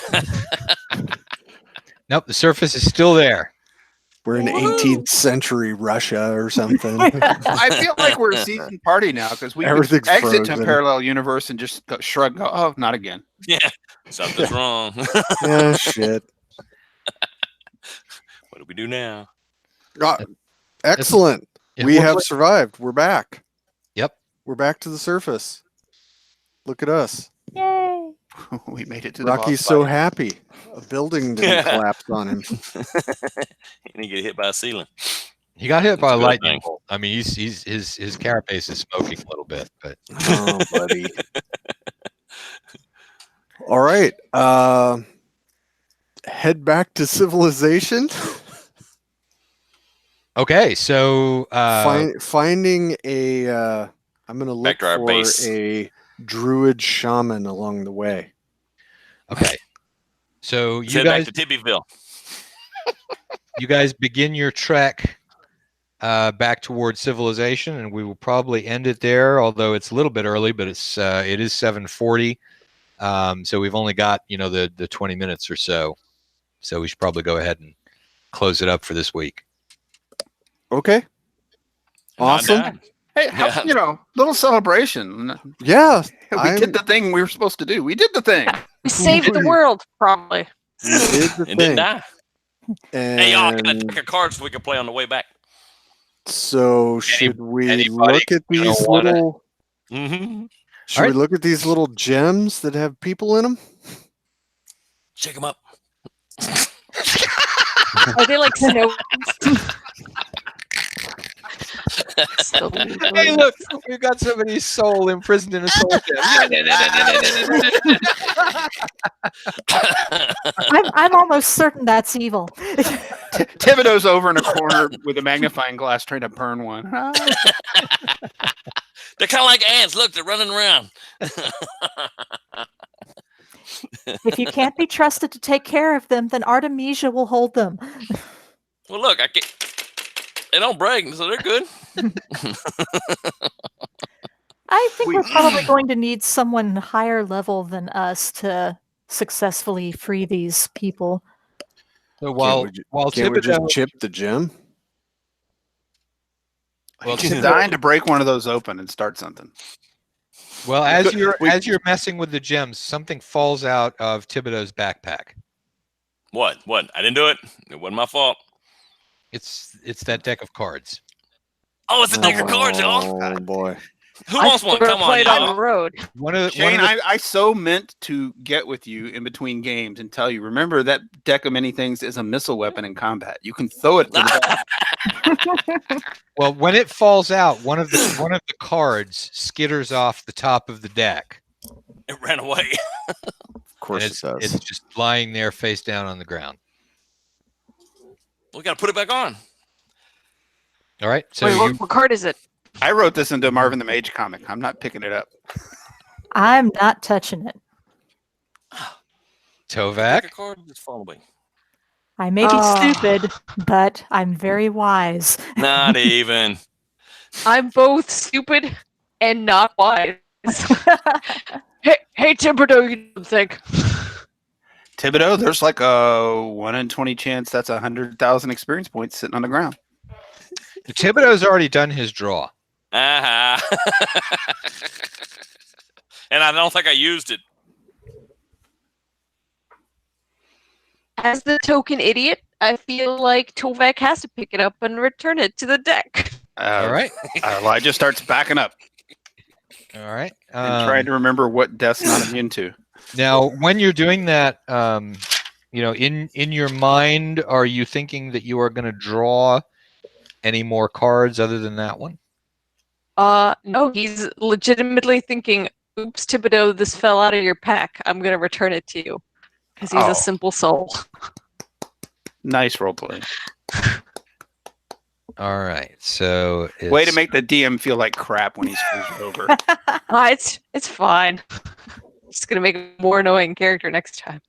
Nope, the surface is still there. We're in 18th century Russia or something. I feel like we're a seasoned party now because we could Everything's exit to a frozen. parallel universe and just shrug. Go, oh, not again. Yeah, something's wrong. Yeah, shit. What do we do now? Excellent. It We looks have like- survived. We're back. Yep. We're back to the surface. Look at us. Yay! We made it to the Rocky's boss so fight. happy. A building didn't collapse on him. And he get hit by a ceiling. He got hit by a That's a good lightning thing. bolt. I mean, his carapace is smoking a little bit, but Oh, buddy. All right. Head back to civilization. okay. So Finding a. I'm going to look Back to our for base. a druid shaman along the way. okay. So Let's you head guys back to Tibbyville. you guys begin your trek back towards civilization, and we will probably end it there. Although it's a little bit early, but it is 7:40. So we've only got the 20 minutes or so. So we should probably go ahead and close it up for this week. Okay. And I Awesome. died. Hey, Yeah. little celebration. Yeah. We did the thing we were supposed to do. We did the thing. We saved the world, probably. We did the And didn't thing. die. Hey, y'all, can I And take a card so we can play on the way back? so should we anybody look at gonna these wanna- little Mm-hmm. should we look at these little gems that have people in them? Check them up. Are they like snow? Hey, look, we've got somebody's soul imprisoned in a soul gem. I'm almost certain that's evil. Thibodeau's over in a corner with a magnifying glass trying to burn one. They're kind of like ants. Look, they're running around. If you can't be trusted to take care of them, then Artemisia will hold them. Well, look, they don't break, so they're good. I think we're probably going to need someone higher level than us to successfully free these people. So while Can't we just Thibodeau, chip the gem? well, He's Thibodeau- dying to break one of those open and start something. well, as we- you're messing with the gems, something falls out of Thibodeau's backpack. What? I didn't do it. It wasn't my fault. It's that deck of cards. Oh, it's a deck of cards, y'all. Oh boy. Who wants one? Come on, Played on the y'all. road. Shane, I so meant to get with you in between games and tell you, remember that deck of many things is a missile weapon in combat. You can throw it to the back. Well, when it falls out, one of the cards skitters off the top of the deck. It ran away. Of course And it does. it's just lying there face down on the ground. We got to put it back on. All right. So Wait, what card is it? I wrote this into Marvin the Mage comic. I'm not picking it up. I'm not touching it. Tovac. Deck of cards is falling away. I may be stupid, but I'm very wise. Not even. I'm both stupid and not wise. hey, Thibodeau, you don't think? Thibodeau, there's like a 1 in 20 chance that's 100,000 experience points sitting on the ground. Thibodeau's already done his draw. And I don't think I used it. As the token idiot, I feel like Tovac has to pick it up and return it to the deck. All right. Elijah starts backing up All right. and trying to remember what Death's not immune to. Now, when you're doing that, in your mind, are you thinking that you are going to draw any more cards other than that one? No, he's legitimately thinking, oops, Thibodeau, this fell out of your pack. I'm going to return it to you. Because he's a simple soul. Nice roleplay. All right. So Way to make the DM feel like crap when he screws it over. It's fine. Just going to make a more annoying character next time.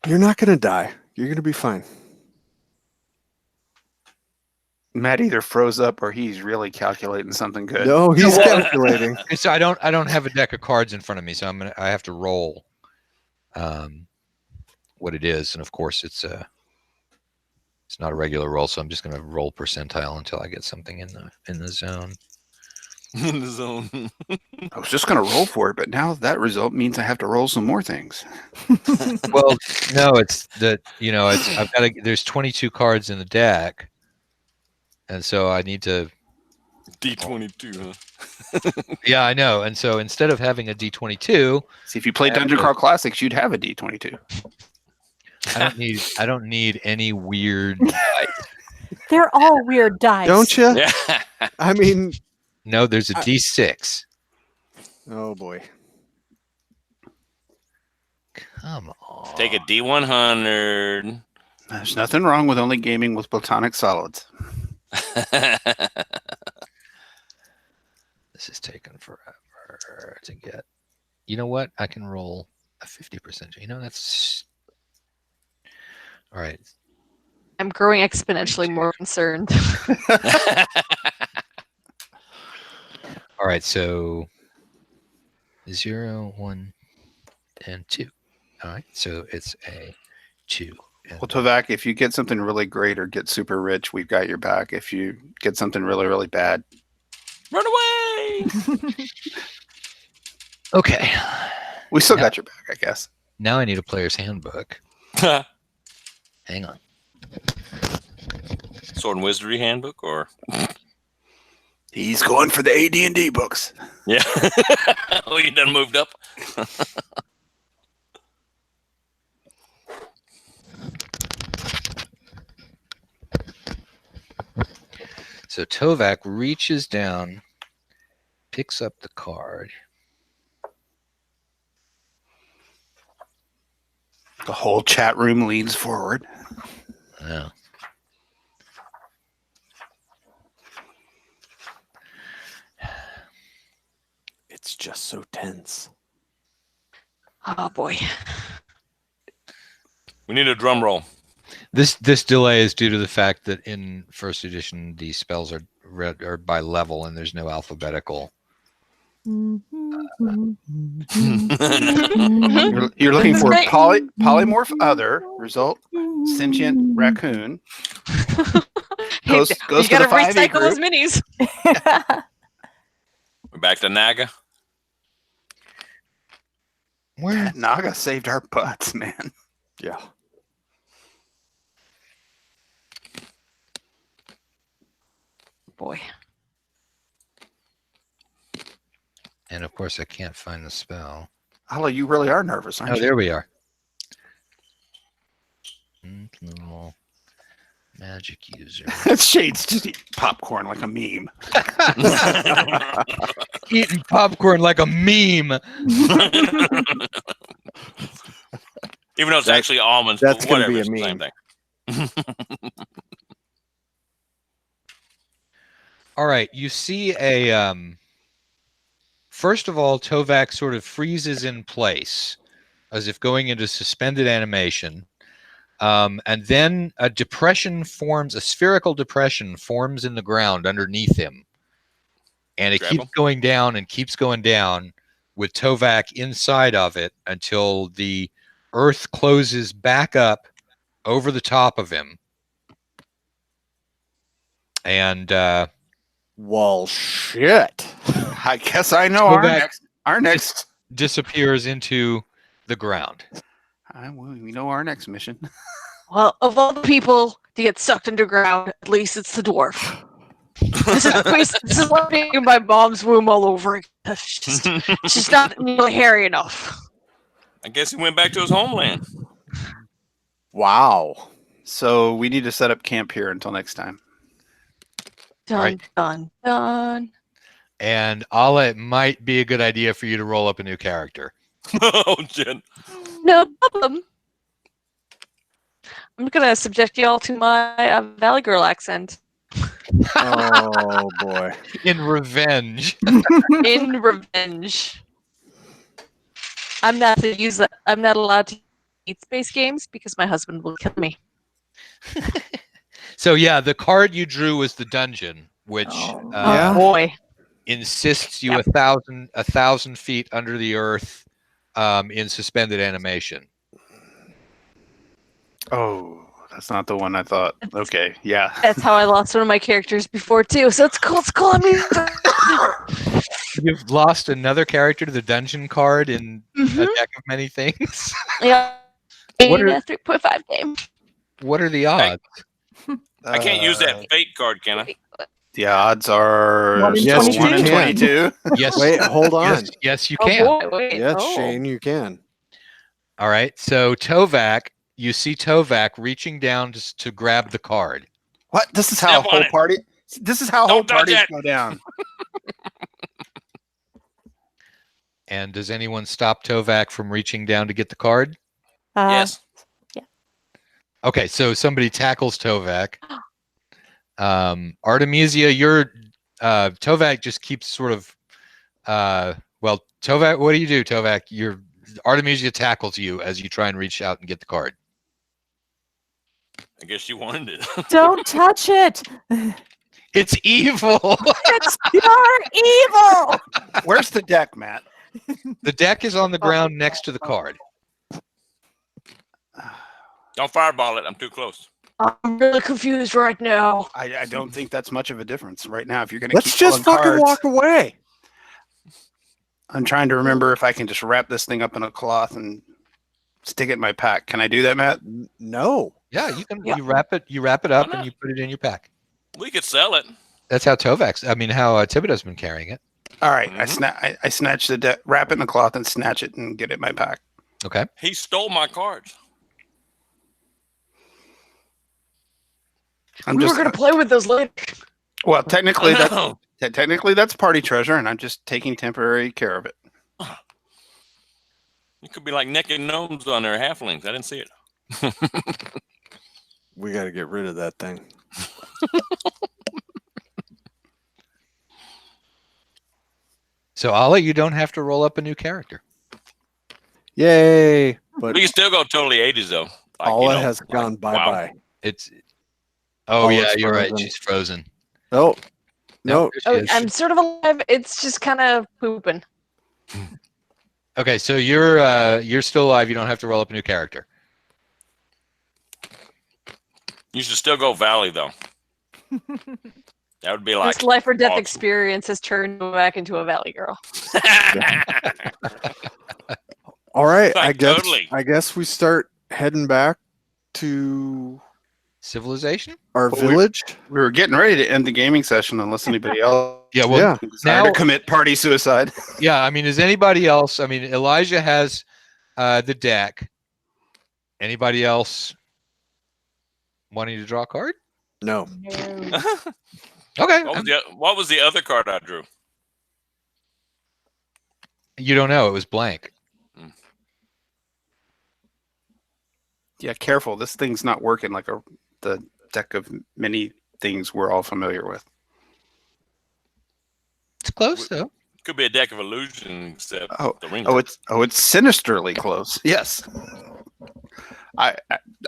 You're not going to die. You're going to be fine. Matt either froze up or he's really calculating something good. No, he's calculating. So I don't have a deck of cards in front of me, so I have to roll what it is, and of course it's not a regular roll, so I'm just gonna roll percentile until I get something in the zone. In the zone. I was just going to roll for it, but now that result means I have to roll some more things. Well, no, it's that there's 22 cards in the deck, and so I need to D22, huh? Yeah, I know. And so instead of having a D22, See, if you played Dungeon Crawl Classics, you'd have a D22. I don't need any weird dice. They're all weird dice. Don't you? Yeah. I mean, No, there's a D6. oh boy. Come on. Take a D100. There's nothing wrong with only gaming with platonic solids. This is taking forever to get. You know what? I can roll a 50%. You know, that's all right. I'm growing exponentially more concerned. All right, so 0, 1, and 2. All right, so it's a 2. Well, Tovac, if you get something really great or get super rich, we've got your back. If you get something really, really bad, Run away! Okay. we still got your back, I guess. Now I need a player's handbook. Hang on. Sword and Wizardry handbook, or He's going for the AD&D books. yeah. Oh, you done moved up. So Tovac reaches down, picks up the card. The whole chat room leans forward. Oh. It's just so tense. Oh boy. We need a drum roll. This delay is due to the fact that in first edition the spells are read or by level and there's no alphabetical. You're looking for polymorph other result sentient raccoon. Goes you to the gotta 5e recycle group. those minis. We're back to Naga. Where? That Naga saved our butts, man. Yeah. Boy. And of course, I can't find the spell. Hala, you really are nervous, aren't Oh, you? there we are. Little magic user. Shade's just eating popcorn like a meme. Eating popcorn like a meme. Even though it's actually almonds, that's but gonna whatever, be a it's the same meme. thing. All right, you see a first of all, Tovak sort of freezes in place as if going into suspended animation. And then a depression forms, a spherical depression forms in the ground underneath him. And it Grab keeps him. going down and keeps going down with Tovak inside of it until the earth closes back up over the top of him. And Well, shit. I guess I know Go back. our next. disappears into the ground. We know our next mission. Well, of all the people to get sucked underground, at least it's the dwarf. This is like being in my mom's womb all over again. It's just not nearly hairy enough. I guess he went back to his homeland. Wow. So we need to set up camp here until next time. Dun, Right. dun, dun. And Ala, it might be a good idea for you to roll up a new character. Oh, Jen. No problem. I'm going to subject y'all to my Valley Girl accent. Oh boy. In revenge. In revenge. I'm not allowed to eat space games because my husband will kill me. So yeah, the card you drew was the dungeon, which Oh Yeah. boy. insists you Yep. 1,000 feet under the earth in suspended animation. Oh, that's not the one I thought. Okay, yeah. That's how I lost one of my characters before too. So it's cool. It's cool. I mean, You've lost another character to the dungeon card in a Mhm. deck of many things. Yeah. What are- 3.5 game. What are the odds? I can't use that fate card, can I? The odds are 1 in Yes, 22. 1 in you can. 22. Yes. Wait, hold on. Yes, you Oh can. boy, wait. Yes, oh. Shane, you can. All right. So Tovak, you see Tovak reaching down to grab the card. What? This is how Step on whole it. party. This is how whole Don't touch parties it. go down. And does anyone stop Tovak from reaching down to get the card? Yes. Okay, so somebody tackles Tovak. Artemisia, your Tovak just keeps sort of well, Tovak, what do you do, Tovak? Your Artemisia tackles you as you try and reach out and get the card. I guess you wanted it. Don't touch it. It's evil. It's pure evil. Where's the deck, Matt? The deck is on the ground next to the card. Don't fireball it. I'm too close. I'm really confused right now. I don't think that's much of a difference right now. If you're going to Let's keep just pulling fucking cards. walk away. I'm trying to remember if I can just wrap this thing up in a cloth and stick it in my pack. Can I do that, Matt? No. Yeah, you can. Yeah. You wrap it up, Why not? and you put it in your pack. We could sell it. That's how Thibodeau's been carrying it. All right. Mhm. I snatch the deck, wrap it in a cloth, and snatch it and get it in my pack. Okay. He stole my cards. I'm We just were gonna play with those later. well, technically I that's know. technically that's party treasure, and I'm just taking temporary care of it. It could be like naked gnomes on their halflings. I didn't see it. We got to get rid of that thing. So Ala, you don't have to roll up a new character. Yay. But We can still go totally 80s though. Like, all you it know, has like, gone wow. bye-bye. It's. Oh Oh, yeah, it's you're right. frozen. She's frozen. Oh, no. there she is. I'm sort of alive. It's just kind of pooping. Okay, so you're still alive. You don't have to roll up a new character. You should still go Valley though. That would be like This life or death awesome. experience has turned me back into a valley girl. All right, Like, totally. I guess we start heading back to Civilization. our Well, village. We were getting ready to end the gaming session unless anybody else Yeah. Well, desire to commit party suicide. yeah. I mean, is anybody else? I mean, Elijah has the deck. Anybody else wanting to draw a card? No. No. Okay. What was the other card I drew? You don't know. It was blank. Yeah, careful. This thing's not working like the deck of many things we're all familiar with. It's close though. Could be a deck of illusion, except the ring. It's sinisterly close. Yes. I'm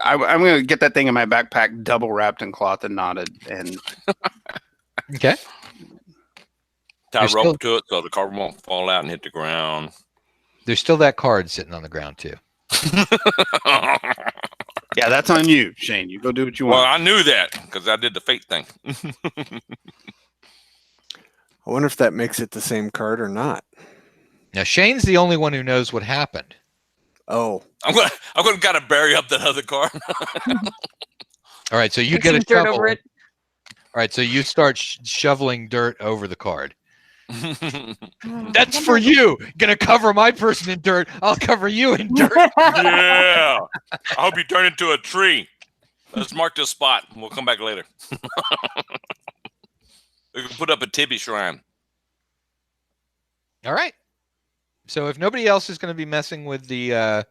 gonna get that thing in my backpack, double wrapped in cloth and knotted, and Okay. Tie There's rope to it so the card won't fall out and hit the ground. There's still that card sitting on the ground too. yeah, that's on you, Shane. You go do what you Well, want. I knew that because I did the fate thing. I wonder if that makes it the same card or not. Now Shane's the only one who knows what happened. Oh, I'm gonna gotta bury up that other card. All right, so you Take get a some dirt shovel. over it. All right, so you start shoveling dirt over the card. Oh, That's for you. Gonna cover my person in dirt. I'll cover you in dirt. Yeah. I hope you turn into a tree. Let's mark this spot. We'll come back later. We can put up a Tibby shrine. All right. So if nobody else is going to be messing with the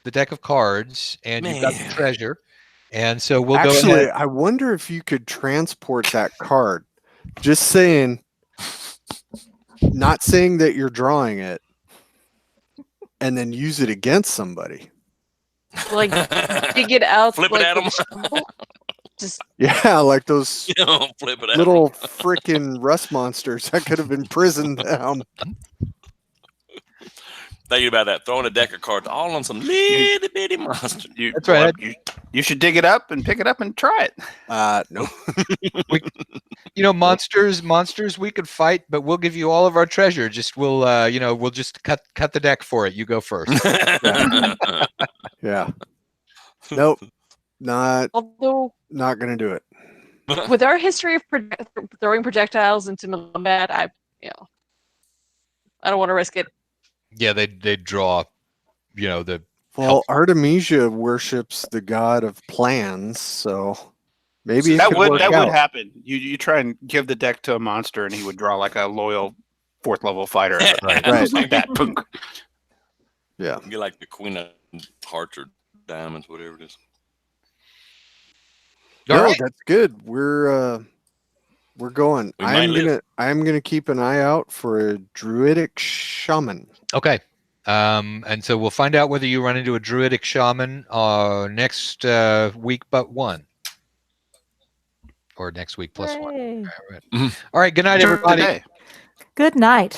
deck of cards, and you've got the Man. treasure, and so we'll actually, go ahead. I wonder if you could transport that card. Just saying, not saying that you're drawing it, and then use it against somebody. Like dig it out. Flip it like, at 'em. with a shovel. Just Yeah, like those You know, flip it out. little freaking rust monsters that could have imprisoned them. Thinking about that, throwing a deck of cards all on some little bitty monster. That's right. You should dig it up and pick it up and try it. Nope. You know, monsters we could fight, but we'll give you all of our treasure. Just we'll just cut the deck for it. You go first. Yeah. Nope. Not although gonna do it. with our history of throwing projectiles into combat, I don't want to risk it. Yeah, they draw, the Well, Artemisia worships the god of plans, so maybe that it could would work that out. would happen. You try and give the deck to a monster, and he would draw like a loyal 4th level fighter. Right. Right. Like that. Punk. Yeah. Get like the Queen of Hearts or Diamonds, whatever it is. All No, right. that's good. We're going. We might live. I'm gonna keep an eye out for a druidic shaman. Okay. And so we'll find out whether you run into a druidic shaman next week but one. Or next week plus one. Yay. All right. All right. Good night, everybody. Today. Good night.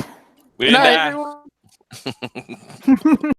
We Good didn't night, die. everyone.